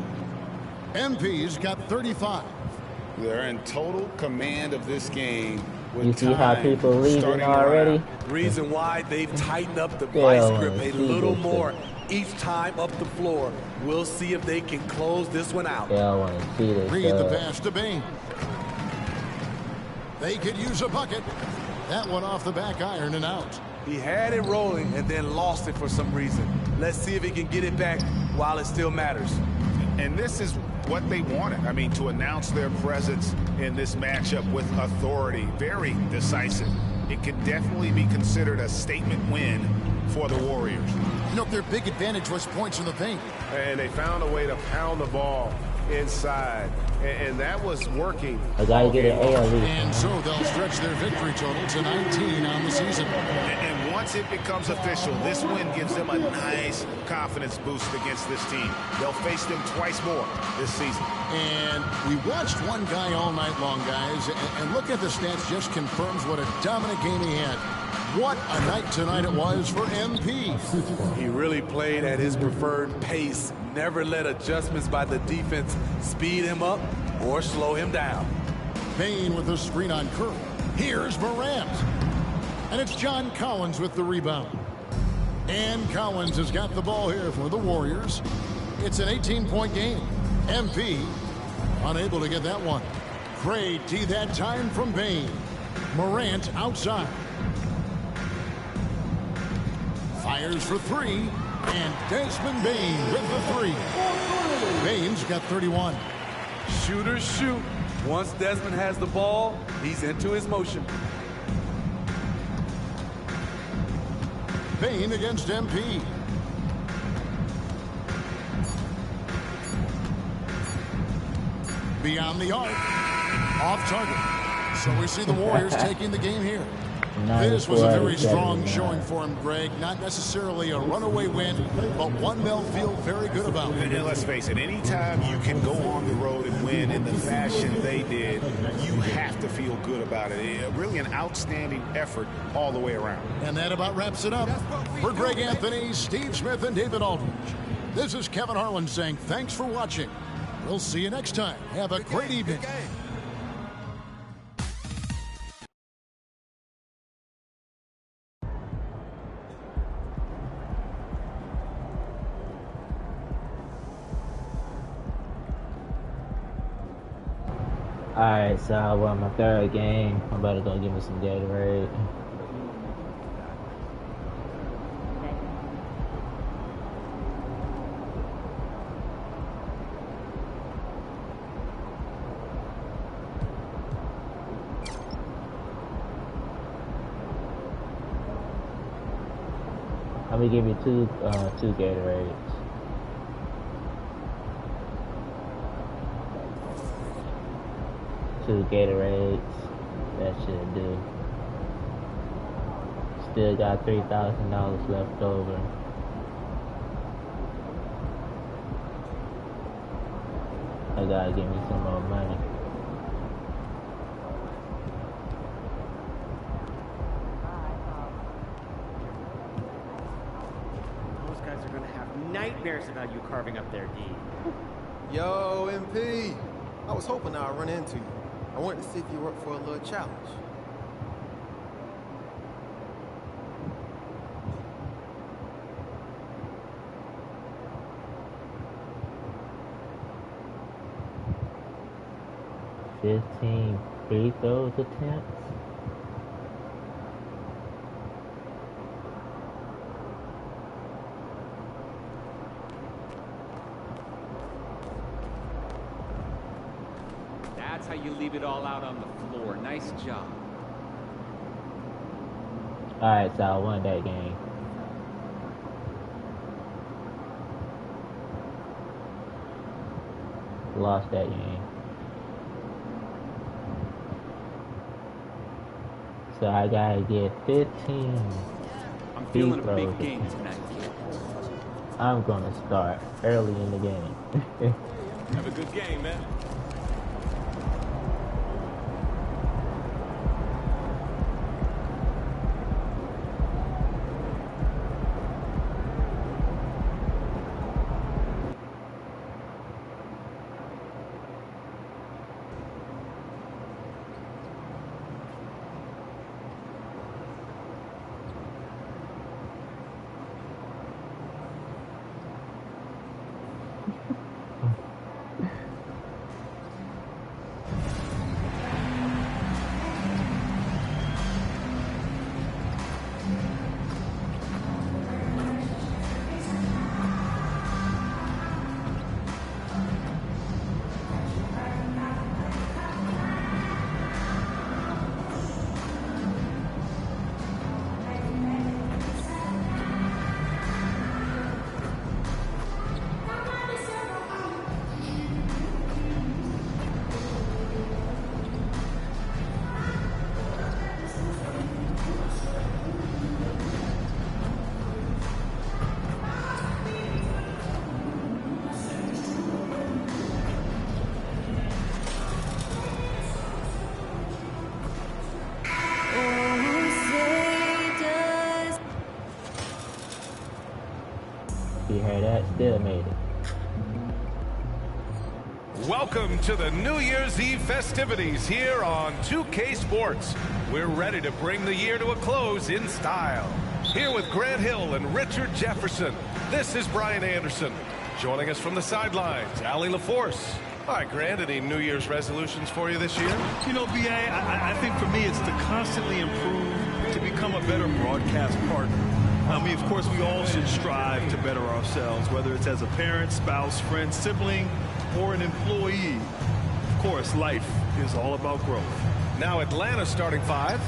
MP's got 35. They're in total command of this game. You see how people leaving already? Reason why they've tightened up the vice grip a little more each time up the floor. We'll see if they can close this one out. Read the pass to Bane. They could use a bucket. That one off the back iron and out. He had it rolling and then lost it for some reason. Let's see if he can get it back while it still matters. And this is what they wanted. I mean, to announce their presence in this matchup with authority. Very decisive. It could definitely be considered a statement win for the Warriors. You know, their big advantage was points in the paint. And they found a way to pound the ball inside. And that was working. I gotta get an A at least. And so they'll stretch their victory total to 19 on the season. And once it becomes official, this win gives them a nice confidence boost against this team. They'll face them twice more this season. And we watched one guy all night long, guys. And look at the stats, just confirms what a dominant game he had. What a night tonight it was for MP. He really played at his preferred pace. Never let adjustments by the defense speed him up or slow him down. Bane with the screen on Curry. Here's Morant. And it's John Collins with the rebound. And Collins has got the ball here for the Warriors. It's an 18-point game. MP unable to get that one. Great D that time from Bane. Morant outside. Fires for 3. And Desmond Bane with the 3. Bane's got 31. Shooters shoot. Once Desmond has the ball, he's into his motion. Bane against MP. Beyond the arc. Off target. So we see the Warriors taking the game here. This was a very strong showing for him, Greg. Not necessarily a runaway win, but one they'll feel very good about. And let's face it, anytime you can go on the road and win in the fashion they did, you have to feel good about it. Really an outstanding effort all the way around. And that about wraps it up. For Greg Anthony, Steve Smith, and David Aldridge, this is Kevin Harlan saying thanks for watching. We'll see you next time. Have a great evening. Alright, so I won my third game. I'm about to go give me some Gatorade. I'm gonna give you two Gatorades. Two Gatorades. That should do. Still got $3,000 left over. I gotta give me some more money. Nightmares about you carving up their D. Yo, MP. I was hoping I'd run into you. I wanted to see if you were up for a little challenge. $15 free throws attempts. That's how you leave it all out on the floor. Nice job. Alright, so I won that game. Lost that game. So I gotta get 15. I'm feeling a big game tonight, kid. I'm gonna start early in the game. Have a good game, man. You heard that? Still made it. Welcome to the New Year's Eve festivities here on 2K Sports. We're ready to bring the year to a close in style. Here with Grant Hill and Richard Jefferson, this is Brian Anderson. Joining us from the sidelines, Allie LaForce. All right, Grant, any New Year's resolutions for you this year? You know, B.A., I think for me it's to constantly improve, to become a better broadcast partner. I mean, of course, we all should strive to better ourselves, whether it's as a parent, spouse, friend, sibling, or an employee. Of course, life is all about growth. Now Atlanta starting five.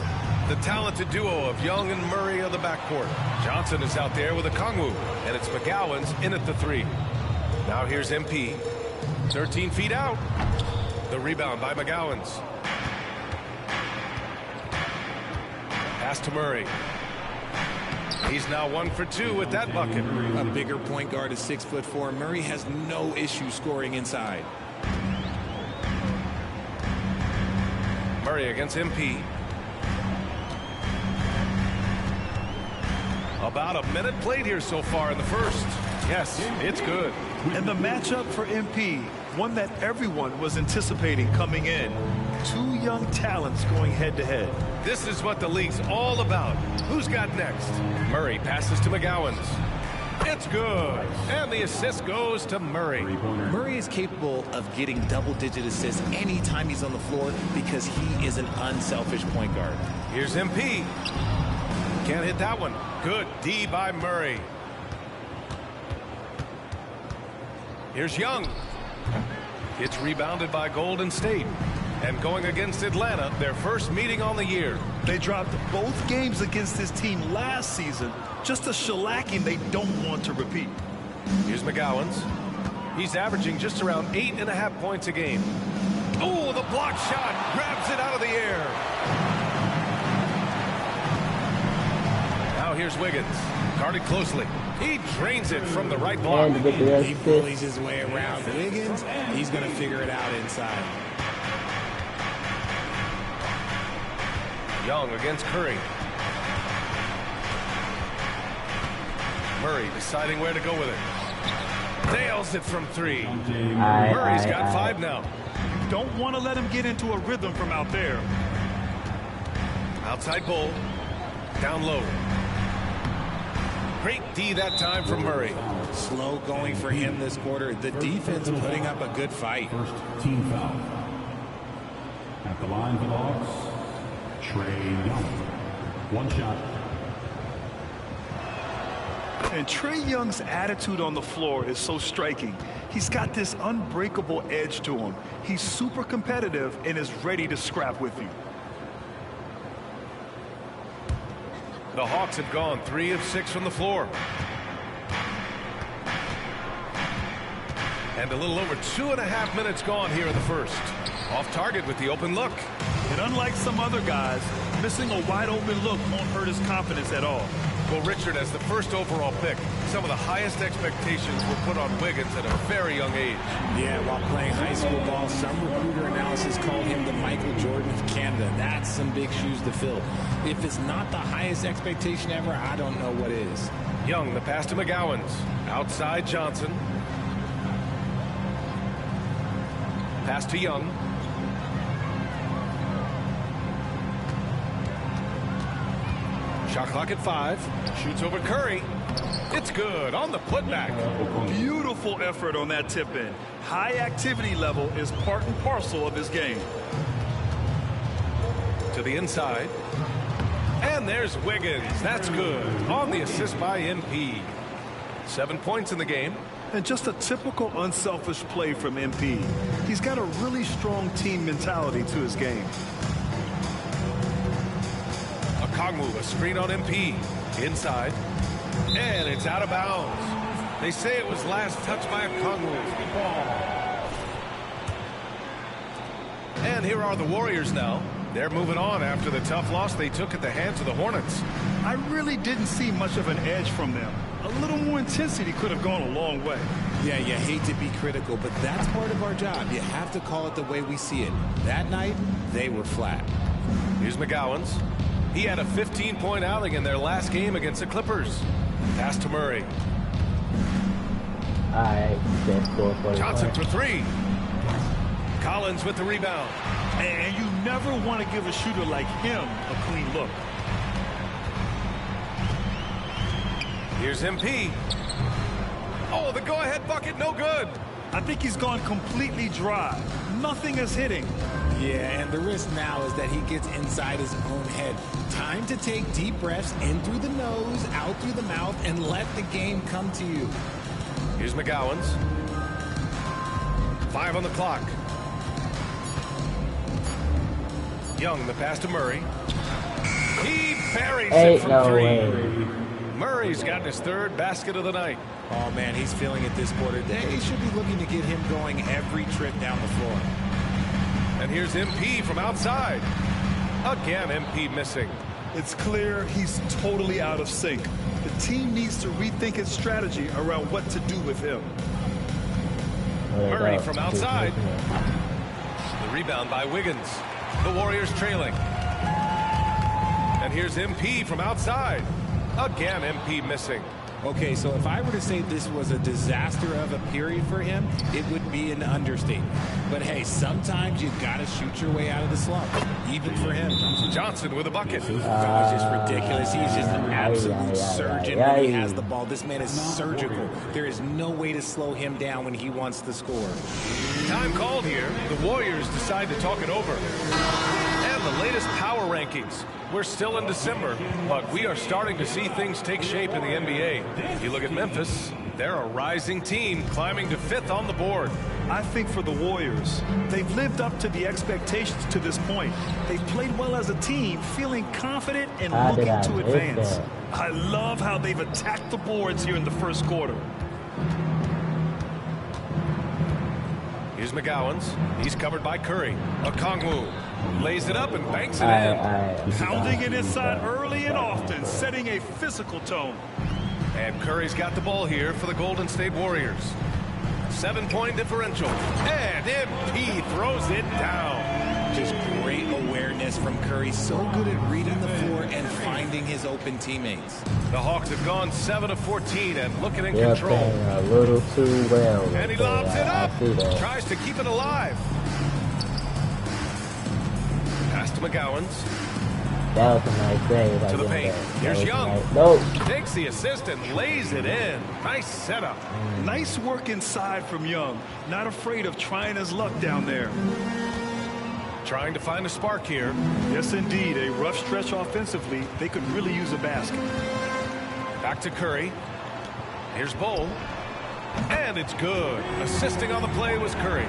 The talented duo of Young and Murray of the backcourt. Johnson is out there with Okongwu, and it's McGowan's in at the three. Now here's MP. 13 feet out. The rebound by McGowan's. Pass to Murray. He's now 1 for 2 with that bucket. A bigger point guard is 6'4". Murray has no issue scoring inside. Murray against MP. About a minute played here so far in the first. Yes, it's good. And the matchup for MP, one that everyone was anticipating coming in. Two young talents going head-to-head. This is what the league's all about. Who's got next? Murray passes to McGowan's. It's good. And the assist goes to Murray. Murray is capable of getting double-digit assists anytime he's on the floor because he is an unselfish point guard. Here's MP. Can't hit that one. Good D by Murray. Here's Young. It's rebounded by Golden State. And going against Atlanta, their first meeting on the year. They dropped both games against this team last season. Just a shellacking they don't want to repeat. Here's McGowens. He's averaging just around 8.5 points a game. Oh, the block shot grabs it out of the air. Now here's Wiggins. Guarded closely. He drains it from the right block. He bullies his way around Wiggins. He's going to figure it out inside. Young against Curry. Murray deciding where to go with it. Nails it from three. Murray's got 5 now. Don't want to let him get into a rhythm from out there. Outside Bull. Down low. Great D that time from Murray. Slow going for him this quarter. The defense putting up a good fight. First team foul. At the line for the Hawks, Trae Young. One shot. And Trae Young's attitude on the floor is so striking. He's got this unbreakable edge to him. He's super competitive and is ready to scrap with you. The Hawks have gone 3 of 6 from the floor. And a little over 2.5 minutes gone here in the first. Off target with the open look. And unlike some other guys, missing a wide open look won't hurt his confidence at all. Well, Richard, as the first overall pick, some of the highest expectations were put on Wiggins at a very young age. Yeah, while playing high school ball, some recruiter analysis called him the Michael Jordan of Canada. That's some big shoes to fill. If it's not the highest expectation ever, I don't know what is. Young, the pass to McGowens. Outside Johnson. Pass to Young. Shot clock at 5. Shoots over Curry. It's good on the putback. Beautiful effort on that tip in. High activity level is part and parcel of his game. To the inside. And there's Wiggins. That's good. On the assist by MP. 7 points in the game. And just a typical unselfish play from MP. He's got a really strong team mentality to his game. Kongwu, a screen on MP. Inside. And it's out of bounds. They say it was last touched by a Kongwu. And here are the Warriors now. They're moving on after the tough loss they took at the hands of the Hornets. I really didn't see much of an edge from them. A little more intensity could have gone a long way. Yeah, you hate to be critical, but that's part of our job. You have to call it the way we see it. That night, they were flat. Here's McGowens. He had a 15-point outing in their last game against the Clippers. Pass to Murray. Johnson for 3. Collins with the rebound. And you never want to give a shooter like him a clean look. Here's MP. Oh, the go-ahead bucket, no good. I think he's gone completely dry. Nothing is hitting. Yeah, and the risk now is that he gets inside his own head. Time to take deep breaths in through the nose, out through the mouth, and let the game come to you. Here's McGowens. 5 on the clock. Young, the pass to Murray. He buries it from 3. Murray's gotten his 3rd basket of the night. Oh, man, he's feeling it this quarter. They should be looking to get him going every trip down the floor. And here's MP from outside. Again, MP missing. It's clear he's totally out of sync. The team needs to rethink its strategy around what to do with him. Murray from outside. The rebound by Wiggins. The Warriors trailing. And here's MP from outside. Again, MP missing. Okay, so if I were to say this was a disaster of a period for him, it would be an understatement. But hey, sometimes you got to shoot your way out of the slump, even for him. Johnson with a bucket. That was just ridiculous. He's just an absolute surgeon when he has the ball. This man is surgical. There is no way to slow him down when he wants to score. Time called here. The Warriors decide to talk it over. And the latest power rankings. We're still in December, but we are starting to see things take shape in the NBA. You look at Memphis, they're a rising team climbing to 5th on the board. I think for the Warriors, they've lived up to the expectations to this point. They've played well as a team, feeling confident and looking to advance. I love how they've attacked the boards here in the first quarter. Here's McGowens. He's covered by Curry. Okongwu lays it up and banks it in. Pounding it inside early and often, setting a physical tone. And Curry's got the ball here for the Golden State Warriors. 7-point differential. And MP throws it down. Just great awareness from Curry. So good at reading the floor and finding his open teammates. The Hawks have gone 7 of 14 and looking in control. A little too well. And he lobs it up. Tries to keep it alive. Pass to McGowens. That was a nice save. To the paint. Here's Young. Nice. Takes the assist and lays it in. Nice setup. Nice work inside from Young. Not afraid of trying his luck down there. Trying to find a spark here. Yes, indeed. A rough stretch offensively. They could really use a basket. Back to Curry. Here's Bull. And it's good. Assisting on the play was Curry.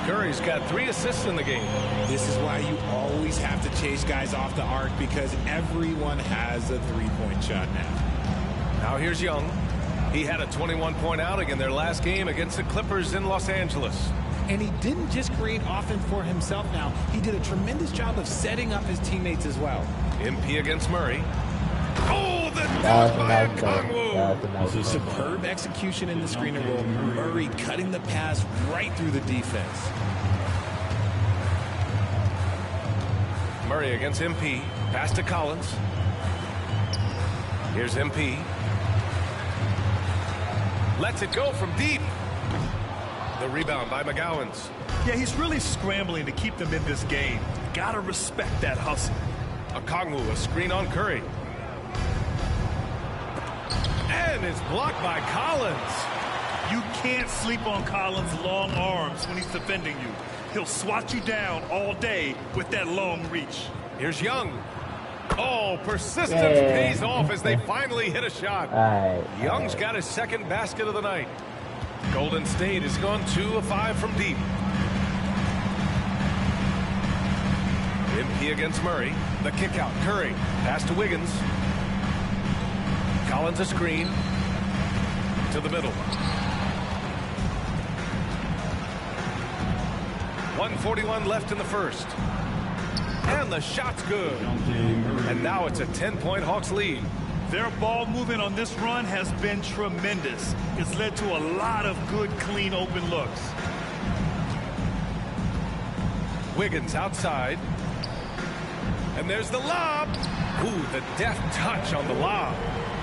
Curry's got 3 assists in the game. This is why you always have to chase guys off the arc, because everyone has a three-point shot now. Now here's Young. He had a 21-point outing in their last game against the Clippers in Los Angeles. And he didn't just create offense for himself now. He did a tremendous job of setting up his teammates as well. MP against Murray. Oh, the dunk by Okongwu. Superb execution in the screener role. Murray cutting the pass right through the defense. Murray against MP. Pass to Collins. Here's MP. Lets it go from deep. The rebound by McGowens. Yeah, he's really scrambling to keep them in this game. Gotta respect that hustle. Okongwu, a screen on Curry. And it's blocked by Collins. You can't sleep on Collins' long arms when he's defending you. He'll swat you down all day with that long reach. Here's Young. Oh, persistence pays off as they finally hit a shot. Young's got his second basket of the night. Golden State has gone 2 of 5 from deep. MP against Murray. The kick out. Curry. Pass to Wiggins. Collins a screen. To the middle. 1:41 left in the first. And the shot's good. And now it's a 10-point Hawks lead. Their ball movement on this run has been tremendous. It's led to a lot of good, clean, open looks. Wiggins outside. And there's the lob. Ooh, the deft touch on the lob.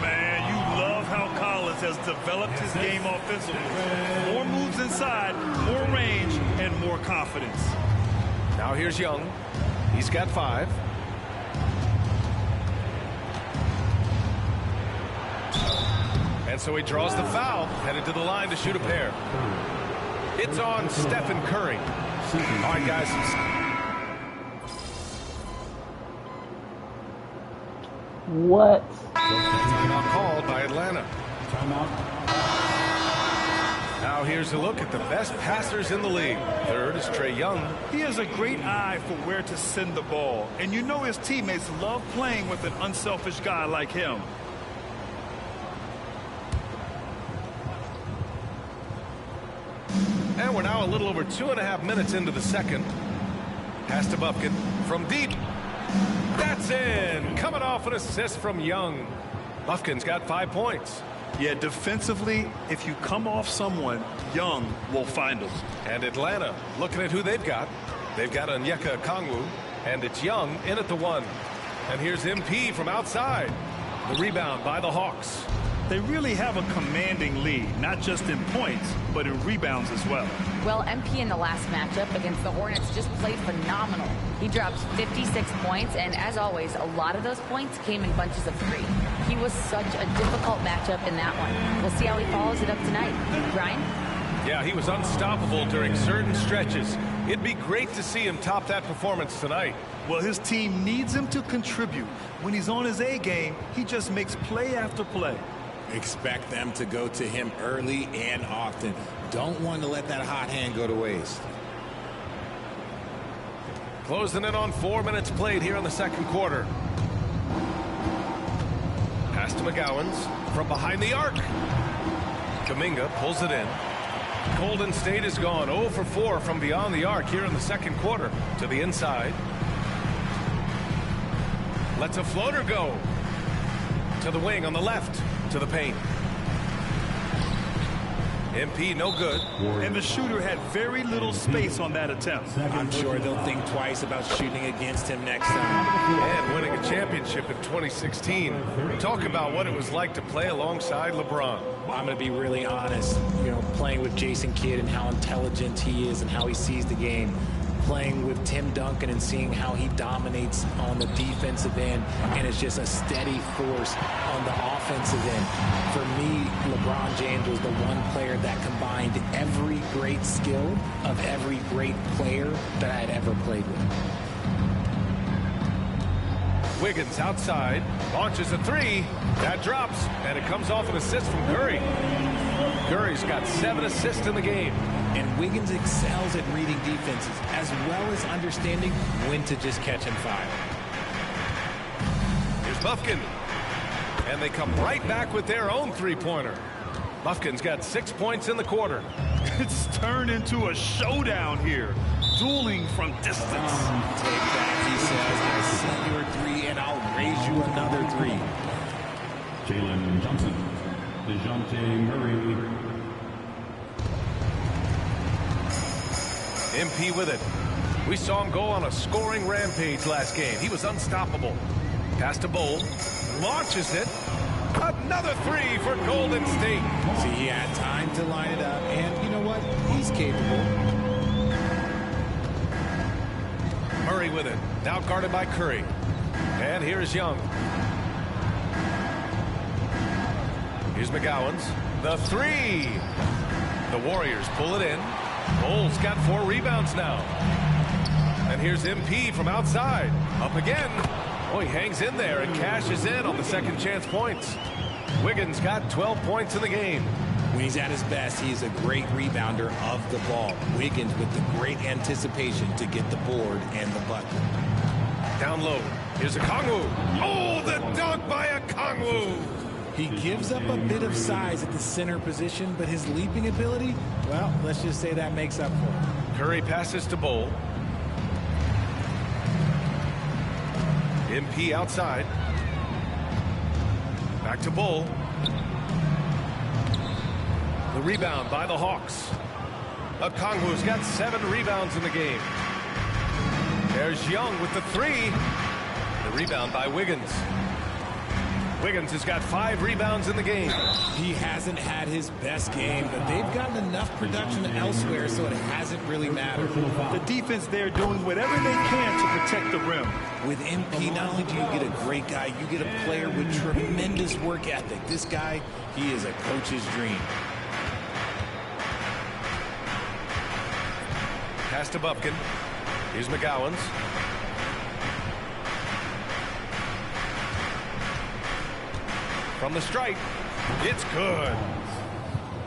Man, you love how Collins has developed his game offensively. More moves inside, more range, and more confidence. Now here's Young. He's got 5. And so he draws the foul, headed to the line to shoot a pair. It's on Stephen Curry. All right, guys. What? Timeout called by Atlanta. Now here's a look at the best passers in the league. Third is Trae Young. He has a great eye for where to send the ball. And you know his teammates love playing with an unselfish guy like him. And we're now a little over 2.5 minutes into the second. Pass to Bufkin from deep. That's in. Coming off an assist from Young. Bufkin's got 5 points. Yeah, defensively, if you come off someone, Young will find them. And Atlanta, looking at who they've got. They've got Onyeka Okongwu, and it's Young in at the 1. And here's MP from outside. The rebound by the Hawks. They really have a commanding lead, not just in points, but in rebounds as well. Well, MP in the last matchup against the Hornets just played phenomenal. He dropped 56 points, and as always, a lot of those points came in bunches of 3. He was such a difficult matchup in that one. We'll see how he follows it up tonight. Ryan? Yeah, he was unstoppable during certain stretches. It'd be great to see him top that performance tonight. Well, his team needs him to contribute. When he's on his A game, he just makes play after play. Expect them to go to him early and often. Don't want to let that hot hand go to waste. Closing in on 4 minutes played here in the second quarter. Pass to McGowens from behind the arc. Kuminga pulls it in. Golden State is gone 0 for 4 from beyond the arc here in the second quarter. To the inside. Lets a floater go. To the wing on the left. To the paint. MP no good. And the shooter had very little space on that attempt. I'm sure they'll think twice about shooting against him next time. And winning a championship in 2016. Talk about what it was like to play alongside LeBron. I'm going to be really honest. You know, playing with Jason Kidd and how intelligent he is and how he sees the game. Playing with Tim Duncan and seeing how he dominates on the defensive end and is just a steady force on the offensive end. For me, LeBron James was the one player that combined every great skill of every great player that I had ever played with. Wiggins outside, launches a 3, that drops, and it comes off an assist from Curry. Curry's got 7 assists in the game. And Wiggins excels at reading defenses, as well as understanding when to just catch and fire. Here's Bufkin. And they come right back with their own three-pointer. Bufkin's got 6 points in the quarter. It's turned into a showdown here. Dueling from distance. Take that, he says. I see your 3, and I'll raise you another 3. Jalen Johnson. DeJounte Murray. MP with it. We saw him go on a scoring rampage last game. He was unstoppable. Pass to Bowl. Launches it. Another 3 for Golden State. See, he had time to line it up, and you know what? He's capable. Murray with it. Now guarded by Curry. And here's Young. Here's McGowens. The 3. The Warriors pull it in. Bowles got 4 rebounds now. And here's MP from outside. Up again. Oh, he hangs in there and cashes in on the second chance points. Wiggins got 12 points in the game. When he's at his best, he's a great rebounder of the ball. Wiggins with the great anticipation to get the board and the bucket. Down low. Here's Okongwu. Oh, the dunk by Okongwu. He gives up a bit of size at the center position, but his leaping ability, well, let's just say that makes up for it. Curry passes to Bowl. MP outside. Back to Bowl. The rebound by the Hawks. Okongwu's got 7 rebounds in the game. There's Young with the 3. The rebound by Wiggins. Wiggins has got 5 rebounds in the game. He hasn't had his best game, but they've gotten enough production elsewhere, so it hasn't really mattered. The defense there doing whatever they can to protect the rim. With MP, not only do you get a great guy, you get a player with tremendous work ethic. This guy, he is a coach's dream. Pass to Bufkin. Here's McGowens. From the stripe, it's good.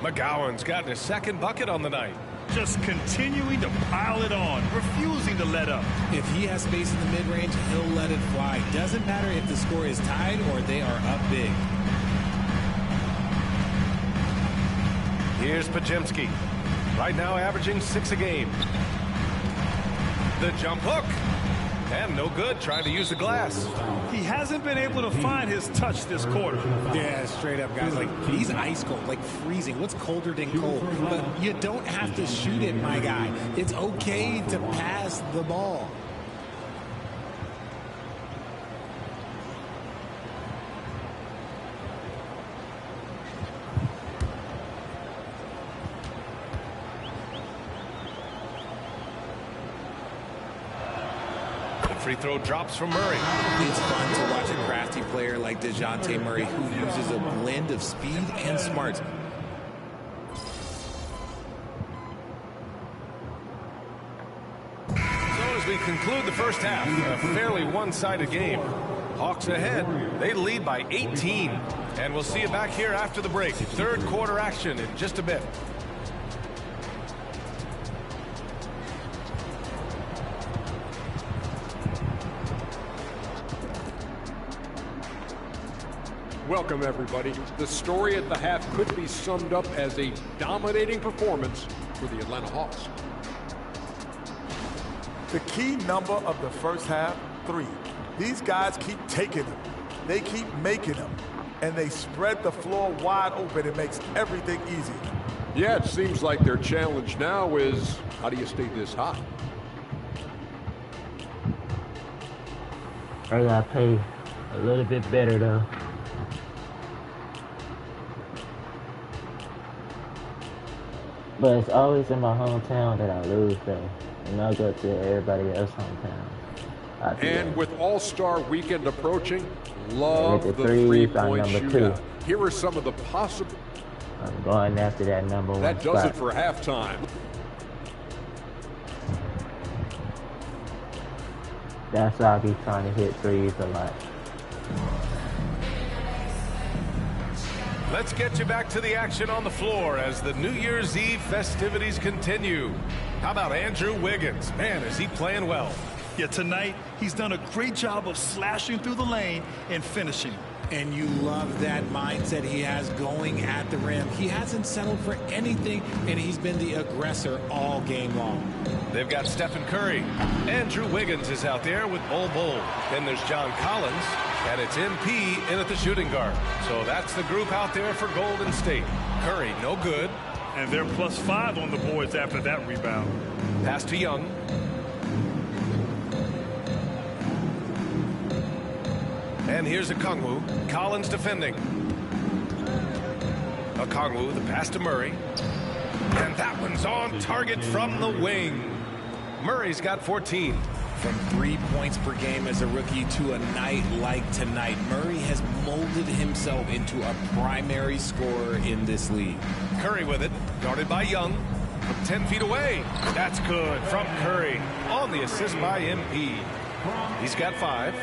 McGowan's gotten his 2nd bucket on the night. Just continuing to pile it on, refusing to let up. If he has space in the mid-range, he'll let it fly. Doesn't matter if the score is tied or they are up big. Here's Podziemski. Right now averaging 6 a game. The jump hook. And no good, trying to use the glass. He hasn't been able to find his touch this quarter. Yeah, straight up, guys. Like, he's ice cold, like freezing. What's colder than cold? But you don't have to shoot it, my guy. It's okay to pass the ball. free throw drops from Murray. It's fun to watch a crafty player like DeJounte Murray who uses a blend of speed and smarts. So as we conclude the first half, a fairly one-sided game. Hawks ahead. They lead by 18. And we'll see you back here after the break. Third quarter action in just a bit. Welcome, everybody. The story at the half could be summed up as a dominating performance for the Atlanta Hawks. The key number of the first half, 3. These guys keep taking them. They keep making them. And they spread the floor wide open. It makes everything easier. Yeah, it seems like their challenge now is, how do you stay this hot? I gotta play a little bit better, though. But it's always in my hometown that I lose, though. And I'll go to everybody else's hometown. And with All-Star Weekend approaching, love the three-point shootout. Here are some of the possible... I'm going after that number 1 That does spot. it for halftime. That's why I'll be trying to hit threes a lot. Let's get you back to the action on the floor as the New Year's Eve festivities continue. How about Andrew Wiggins? Man, is he playing well. Yeah, tonight he's done a great job of slashing through the lane and finishing. And you love that mindset he has going at the rim. He hasn't settled for anything, and he's been the aggressor all game long. They've got Stephen Curry. Andrew Wiggins is out there with Bol Bol. Then there's John Collins, and it's MP in at the shooting guard. So that's the group out there for Golden State. Curry, no good. And they're +5 on the boards after that rebound. Pass to Young. And here's Okongwu. Collins defending. Okongwu, the pass to Murray. And that one's on target from the wing. Murray's got 14. From 3 points per game as a rookie to a night like tonight, Murray has molded himself into a primary scorer in this league. Curry with it, guarded by Young. From 10 feet away. That's good from Curry. On the assist by MP. He's got 5.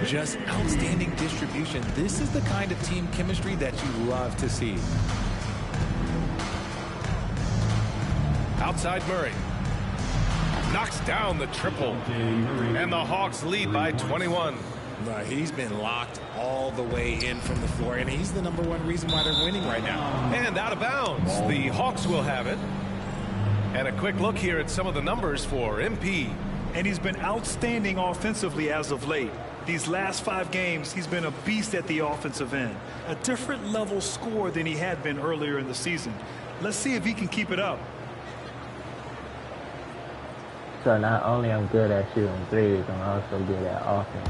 Just outstanding distribution. This is the kind of team chemistry that you love to see. Outside Murray. Knocks down the triple. And the Hawks lead by 21. He's been locked all the way in from the floor, and he's the #1 reason why they're winning right now. And out of bounds. The Hawks will have it. And a quick look here at some of the numbers for MP. And he's been outstanding offensively as of late. These last 5 games, he's been a beast at the offensive end. A different level score than he had been earlier in the season. Let's see if he can keep it up. So not only I'm good at shooting threes, I'm also good at offense.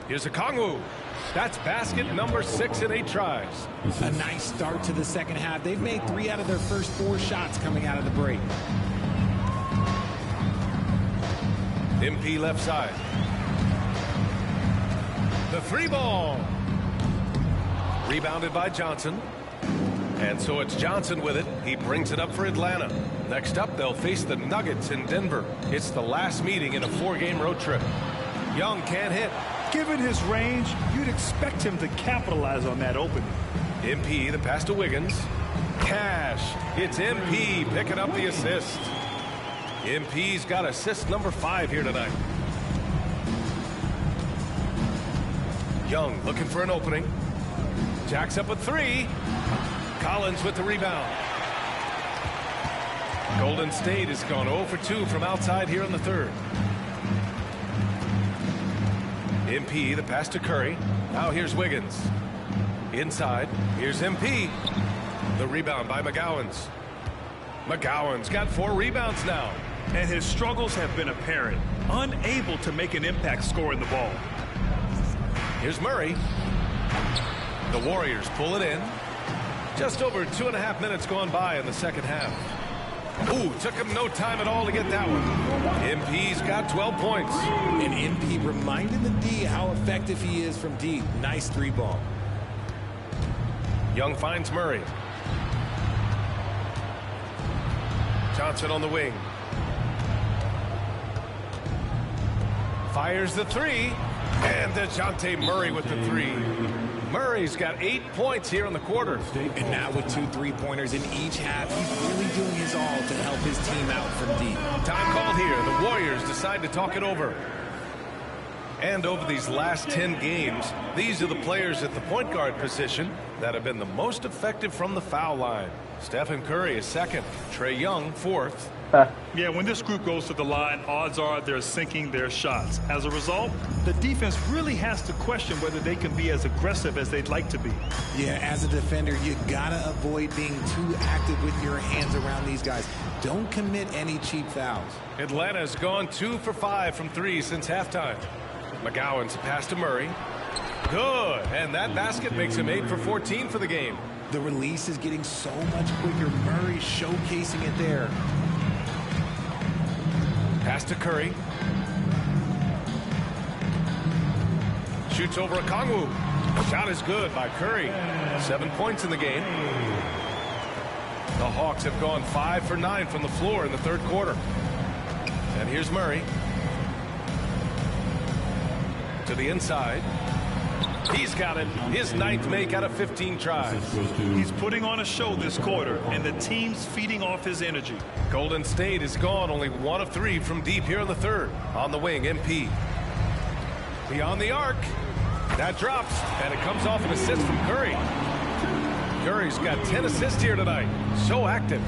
Here's Okongwu. That's basket number 6 in 8 tries. A nice start to the second half. They've made 3 out of their first 4 shots coming out of the break. MP left side. The 3 ball. Rebounded by Johnson. And so it's Johnson with it. He brings it up for Atlanta. Next up, they'll face the Nuggets in Denver. It's the last meeting in a 4-game road trip. Young can't hit. Given his range, you'd expect him to capitalize on that opening. MP, the pass to Wiggins. Cash. It's MP picking up the assist. MP's got assist number 5 here tonight. Young looking for an opening. Jacks up with 3. Collins with the rebound. Golden State has gone 0 for 2 from outside here in the third. MP, the pass to Curry. Now here's Wiggins. Inside. Here's MP. The rebound by McGowan's. McGowan's got 4 rebounds now. And his struggles have been apparent. Unable to make an impact scoring the ball. Here's Murray. The Warriors pull it in. Just over 2.5 minutes gone by in the second half. Ooh, took him no time at all to get that one. MP's got 12 points. And MP reminding the D how effective he is from deep. Nice 3-ball. Young finds Murray. Johnson on the wing. Fires the 3. And DeJounte Murray with the 3. Murray's got 8 points here in the quarter. And now with 2 3-pointers in each half, he's really doing his all to help his team out from deep. Time called here. The Warriors decide to talk it over. And over these last 10 games, these are the players at the point guard position that have been the most effective from the foul line. Stephen Curry is second. Trae Young, fourth. Yeah, when this group goes to the line, odds are they're sinking their shots. As a result, the defense really has to question whether they can be as aggressive as they'd like to be. Yeah, as a defender, you gotta avoid being too active with your hands around these guys. Don't commit any cheap fouls. Atlanta's gone 2 for 5 from 3 since halftime. McGowan's pass to Murray. Good, and that basket makes him 8 for 14 for the game. The release is getting so much quicker. Murray showcasing it there. Pass to Curry. Shoots over Okongwu. Shot is good by Curry. 7 points in the game. The Hawks have gone 5 for 9 from the floor in the third quarter. And here's Murray. To the inside. He's got it. His 9th make out of 15 tries. He's putting on a show this quarter, and the team's feeding off his energy. Golden State is gone only 1 of 3 from deep here in the third. On the wing, MP. Beyond the arc. That drops, and it comes off an assist from Curry. Curry's got 10 assists here tonight. So active.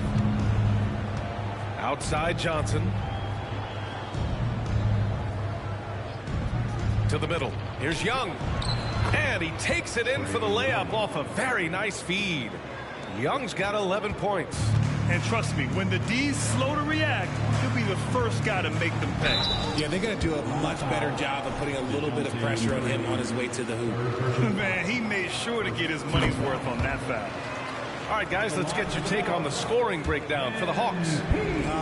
Outside Johnson. To the middle. Here's Young. And he takes it in for the layup off a very nice feed. Young's got 11 points. And trust me, when the D's slow to react, he'll be the first guy to make them pay. Yeah, they're going to do a much better job of putting a little bit of pressure on him on his way to the hoop. Man, he made sure to get his money's worth on that foul. All right, guys, let's get your take on the scoring breakdown for the Hawks.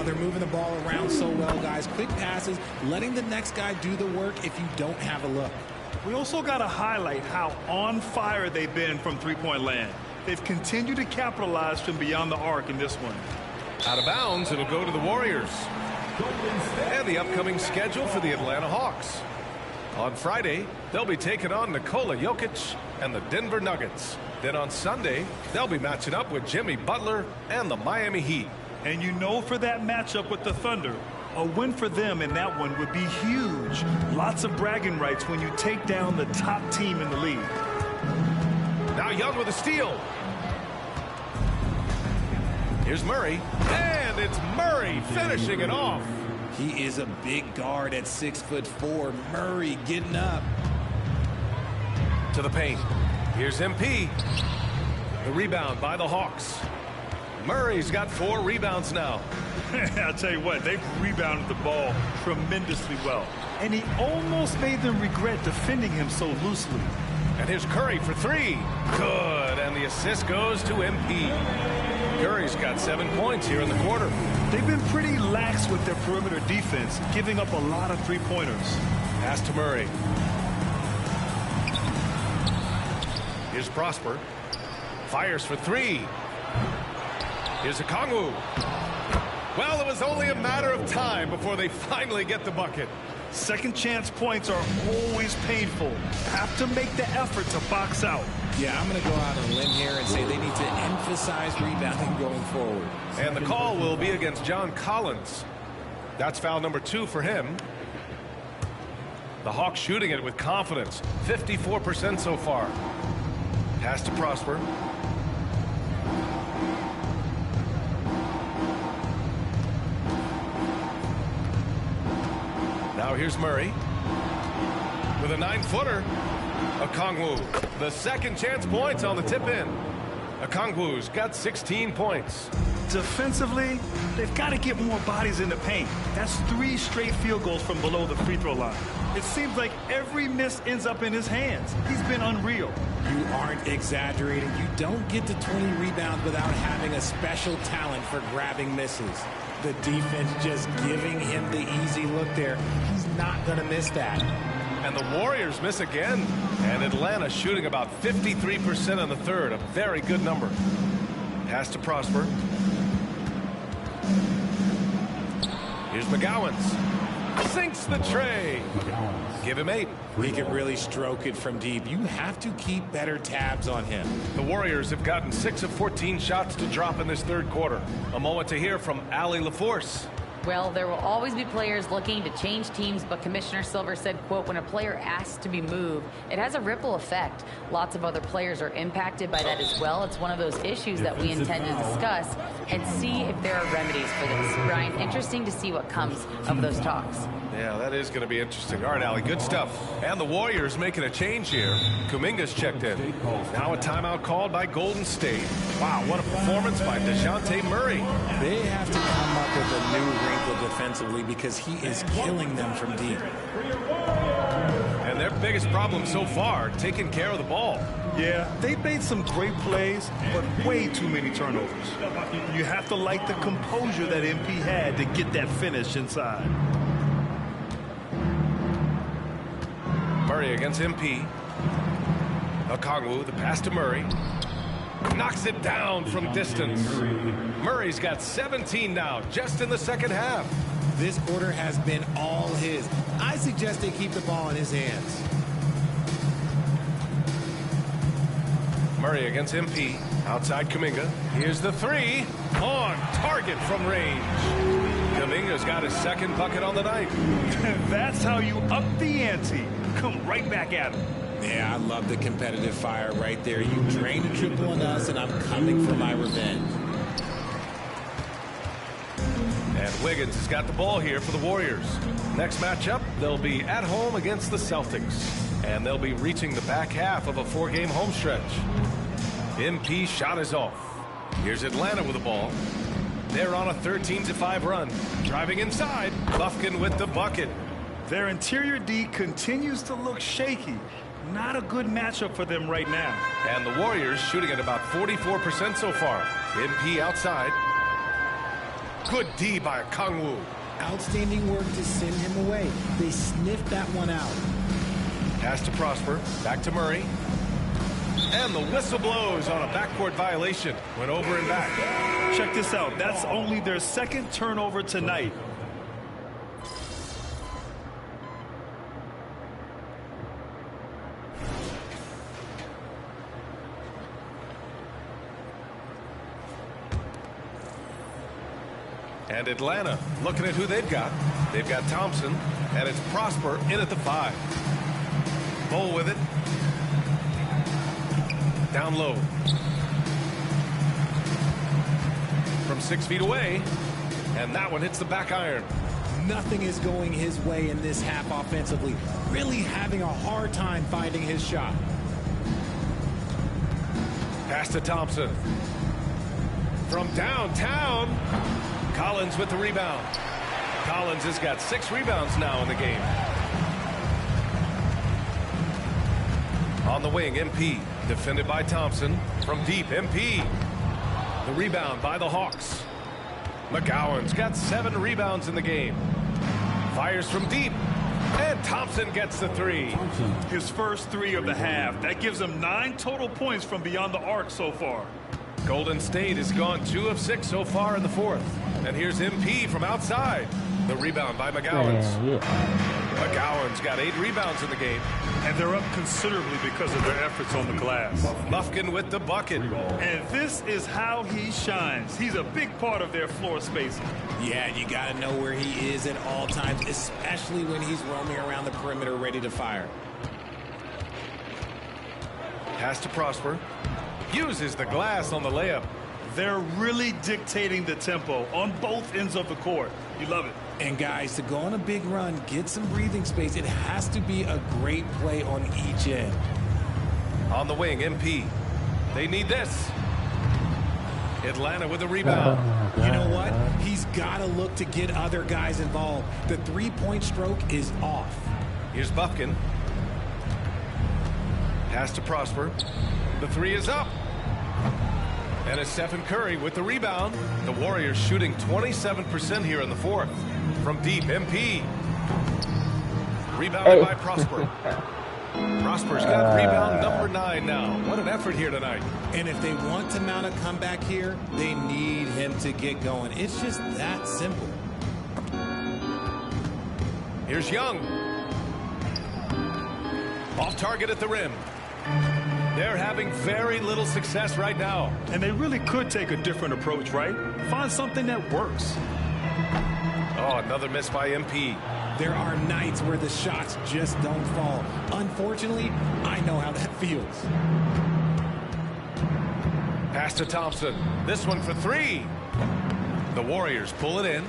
They're moving the ball around so well, guys. Quick passes, letting the next guy do the work if you don't have a look. We also got to highlight how on fire they've been from three-point land. They've continued to capitalize from beyond the arc in this one. Out of bounds, it'll go to the Warriors. And the upcoming schedule for the Atlanta Hawks. On Friday, they'll be taking on Nikola Jokic and the Denver Nuggets. Then on Sunday, they'll be matching up with Jimmy Butler and the Miami Heat. And you know, for that matchup with the Thunder, a win for them in that one would be huge. Lots of bragging rights when you take down the top team in the league. Now Young with a steal. Here's Murray. And it's Murray finishing it off. He is a big guard at 6'4". Murray getting up. To the paint. Here's MP. The rebound by the Hawks. Murray's got 4 rebounds now. I'll tell you what, they've rebounded the ball tremendously well. And he almost made them regret defending him so loosely. And here's Curry for 3. Good. And the assist goes to MP. Curry's got 7 points here in the quarter. They've been pretty lax with their perimeter defense, giving up a lot of three-pointers. Pass to Murray. Here's Prosper. Fires for 3. Here's Okongwu. Well, it was only a matter of time before they finally get the bucket. Second chance points are always painful. Have to make the effort to box out. Yeah, I'm going to go out on a limb here and say they need to emphasize rebounding going forward. And the call will be against John Collins. That's foul number 2 for him. The Hawks shooting it with confidence. 54% so far. Pass to Prosper. Now here's Murray with a 9-footer. Okongwu, the second chance points on the tip in. Okongwu's got 16 points. Defensively, they've got to get more bodies in the paint. That's 3 straight field goals from below the free throw line. It seems like every miss ends up in his hands. He's been unreal. You aren't exaggerating. You don't get to 20 rebounds without having a special talent for grabbing misses. The defense just giving him the easy look there. He's not going to miss that. And the Warriors miss again. And Atlanta shooting about 53% in the third. A very good number. Pass to Prosper. Here's McGowens. Sinks the tray. Give him 8. He can really stroke it from deep. You have to keep better tabs on him. The Warriors have gotten 6 of 14 shots to drop in this third quarter. A moment to hear from Allie LaForce. Well, there will always be players looking to change teams, but Commissioner Silver said, quote, when a player asks to be moved, it has a ripple effect. Lots of other players are impacted by that as well. It's one of those issues that we intend to discuss and see if there are remedies for this. Brian, interesting to see what comes of those talks. Yeah, that is going to be interesting. All right, Allie, good stuff. And the Warriors making a change here. Kuminga's checked in. Now a timeout called by Golden State. Wow, what a performance by DeJounte Murray. They have to come up with a new wrinkle defensively because he is killing them from deep. And their biggest problem so far, taking care of the ball. Yeah, they made some great plays, but way too many turnovers. You have to like the composure that MP had to get that finish inside. Murray against MP. Okongwu, the pass to Murray. Knocks it down from distance. Murray's got 17 now, just in the second half. This quarter has been all his. I suggest they keep the ball in his hands. Murray against MP. Outside Kuminga. Here's the 3. On target from range. Kuminga's got his second bucket on the night. That's how you up the ante. Come right back at him. Yeah, I love the competitive fire right there. You drain a triple on us, and I'm coming for my revenge. And Wiggins has got the ball here for the Warriors. Next matchup, they'll be at home against the Celtics. And they'll be reaching the back half of a 4-game home stretch. MP shot is off. Here's Atlanta with the ball. They're on a 13-5 run. Driving inside, Lufkin with the bucket. Their interior D continues to look shaky. Not a good matchup for them right now. And the Warriors shooting at about 44% so far. MP outside. Good D by Okongwu. Outstanding work to send him away. They sniffed that one out. Pass to Prosper. Back to Murray. And the whistle blows on a backcourt violation. Went over and back. Check this out. That's only their second turnover tonight. And Atlanta looking at who they've got. They've got Thompson, and it's Prosper in at the 5. Bol with it. Down low. From 6 feet away, and that one hits the back iron. Nothing is going his way in this half offensively. Really having a hard time finding his shot. Pass to Thompson. From downtown, Collins with the rebound. Collins has got 6 rebounds now in the game. On the wing, MP. Defended by Thompson. From deep, MP. The rebound by the Hawks. McGowan's got 7 rebounds in the game. Fires from deep. And Thompson gets the 3. His first 3 of the half. That gives him 9 total points from beyond the arc so far. Golden State has gone 2 of 6 so far in the 4th. And here's MP from outside. The rebound by McGowens. McGowan's got 8 rebounds in the game. And they're up considerably because of their efforts on the glass. Lufkin with the bucket. And this is how he shines. He's a big part of their floor spacing. Yeah, you got to know where he is at all times, especially when he's roaming around the perimeter ready to fire. Pass to Prosper. Uses the glass on the layup. They're really dictating the tempo on both ends of the court. You love it. And guys, to go on a big run, get some breathing space, it has to be a great play on each end. On the wing, MP. They need this. Atlanta with a rebound. You know what? He's got to look to get other guys involved. The three-point stroke is off. Here's Bufkin. Pass to Prosper. The three is up. And it's Stephen Curry with the rebound. The Warriors shooting 27% here in the fourth. From deep, MP. Rebounded by Prosper. Prosper's got rebound number 9 now. What an effort here tonight. And if they want to mount a comeback here, they need him to get going. It's just that simple. Here's Young. Off target at the rim. They're having very little success right now. And they really could take a different approach, right? Find something that works. Oh, another miss by MP. There are nights where the shots just don't fall. Unfortunately, I know how that feels. Pass to Thompson. This one for 3. The Warriors pull it in.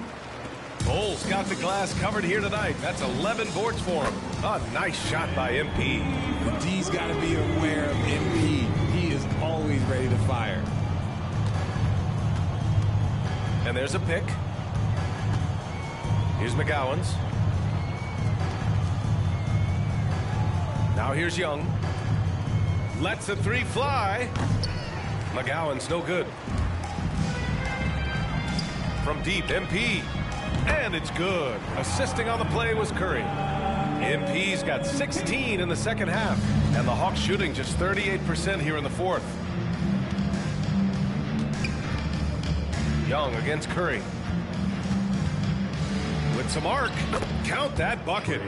Bull's got the glass covered here tonight. That's 11 boards for him. A nice shot by MP. D's got to be aware of MP. He is always ready to fire. And there's a pick. Here's McGowan's. Now here's Young. Lets a 3 fly. McGowan's no good. From deep, MP. And it's good. Assisting on the play was Curry. MP's got 16 in the second half. And the Hawks shooting just 38% here in the fourth. Young against Curry. With some arc. Count that bucket.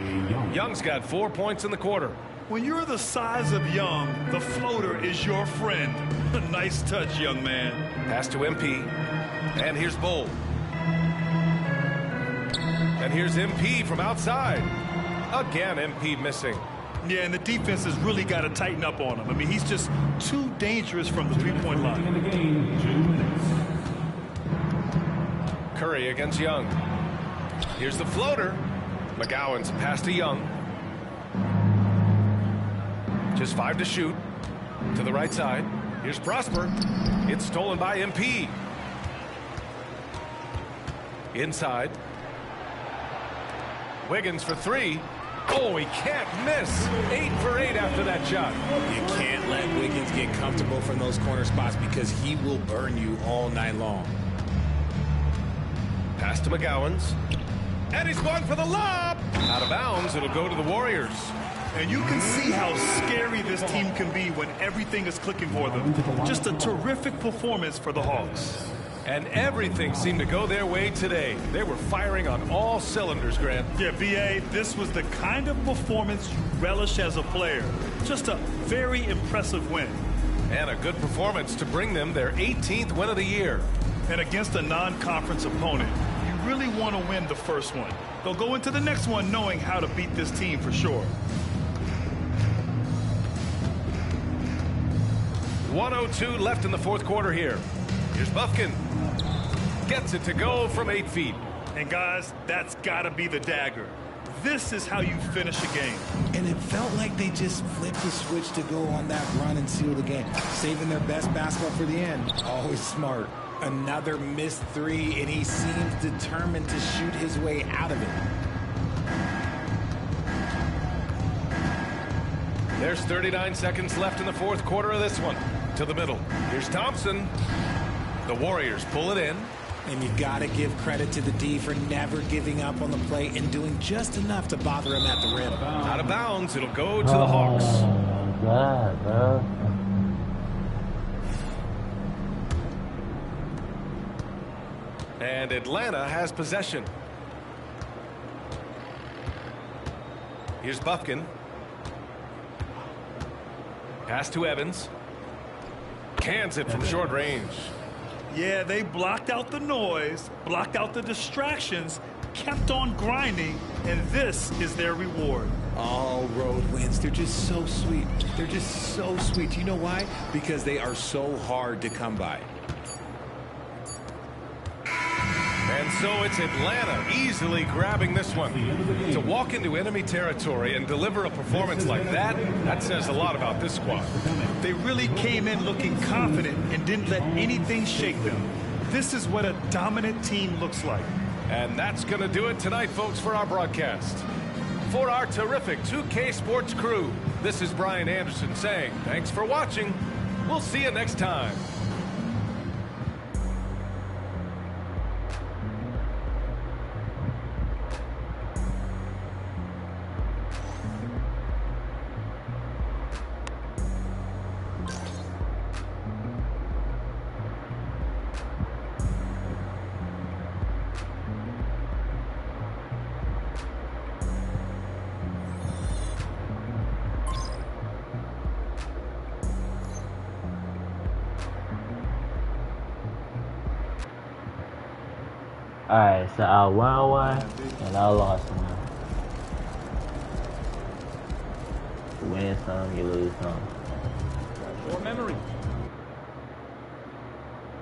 Young's got 4 points in the quarter. When you're the size of Young, the floater is your friend. Nice touch, young man. Pass to MP. And here's Bull. And here's MP from outside. Again, MP missing. Yeah, and the defense has really got to tighten up on him. I mean, he's just too dangerous from the three-point line. In the game, 2 minutes. Curry against Young. Here's the floater. McGowan's pass to Young. Just 5 to shoot. To the right side. Here's Prosper. It's stolen by MP. Inside. Wiggins for 3. Oh, he can't miss. 8 for 8 after that shot. You can't let Wiggins get comfortable from those corner spots because he will burn you all night long. Pass to McGowan's. And he's going for the lob. Out of bounds. It'll go to the Warriors. And you can see how scary this team can be when everything is clicking for them. Just a terrific performance for the Hawks. And everything seemed to go their way today. They were firing on all cylinders, Grant. Yeah, VA, this was the kind of performance you relish as a player. Just a very impressive win. And a good performance to bring them their 18th win of the year. And against a non-conference opponent, you really want to win the first one. They'll go into the next one knowing how to beat this team for sure. 1:02 left in the fourth quarter here. Here's Bufkin. Gets it to go from 8 feet. And guys, that's got to be the dagger. This is how you finish a game. And it felt like they just flipped the switch to go on that run and seal the game. Saving their best basketball for the end. Always smart. Another missed 3, and he seems determined to shoot his way out of it. There's 39 seconds left in the fourth quarter of this one. To the middle. Here's Thompson. The Warriors pull it in. And you got to give credit to the D for never giving up on the play and doing just enough to bother him at the rim. Out of bounds. It'll go to the Hawks. Oh, my God, bro. And Atlanta has possession. Here's Bufkin. Pass to Evans. Cans it from short range. Yeah, they blocked out the noise, blocked out the distractions, kept on grinding, and this is their reward. All road wins. They're just so sweet. They're just so sweet. You know why? Because they are so hard to come by. And And so it's Atlanta easily grabbing this one. To walk into enemy territory and deliver a performance like that, that says a lot about this squad. They really came in looking confident and didn't let anything shake them. This is what a dominant team looks like. And that's going to do it tonight, folks, for our broadcast. For our terrific 2K Sports crew, this is Brian Anderson saying thanks for watching. We'll see you next time. Alright, so I won one and I lost one. You win some, you lose some. Short memory.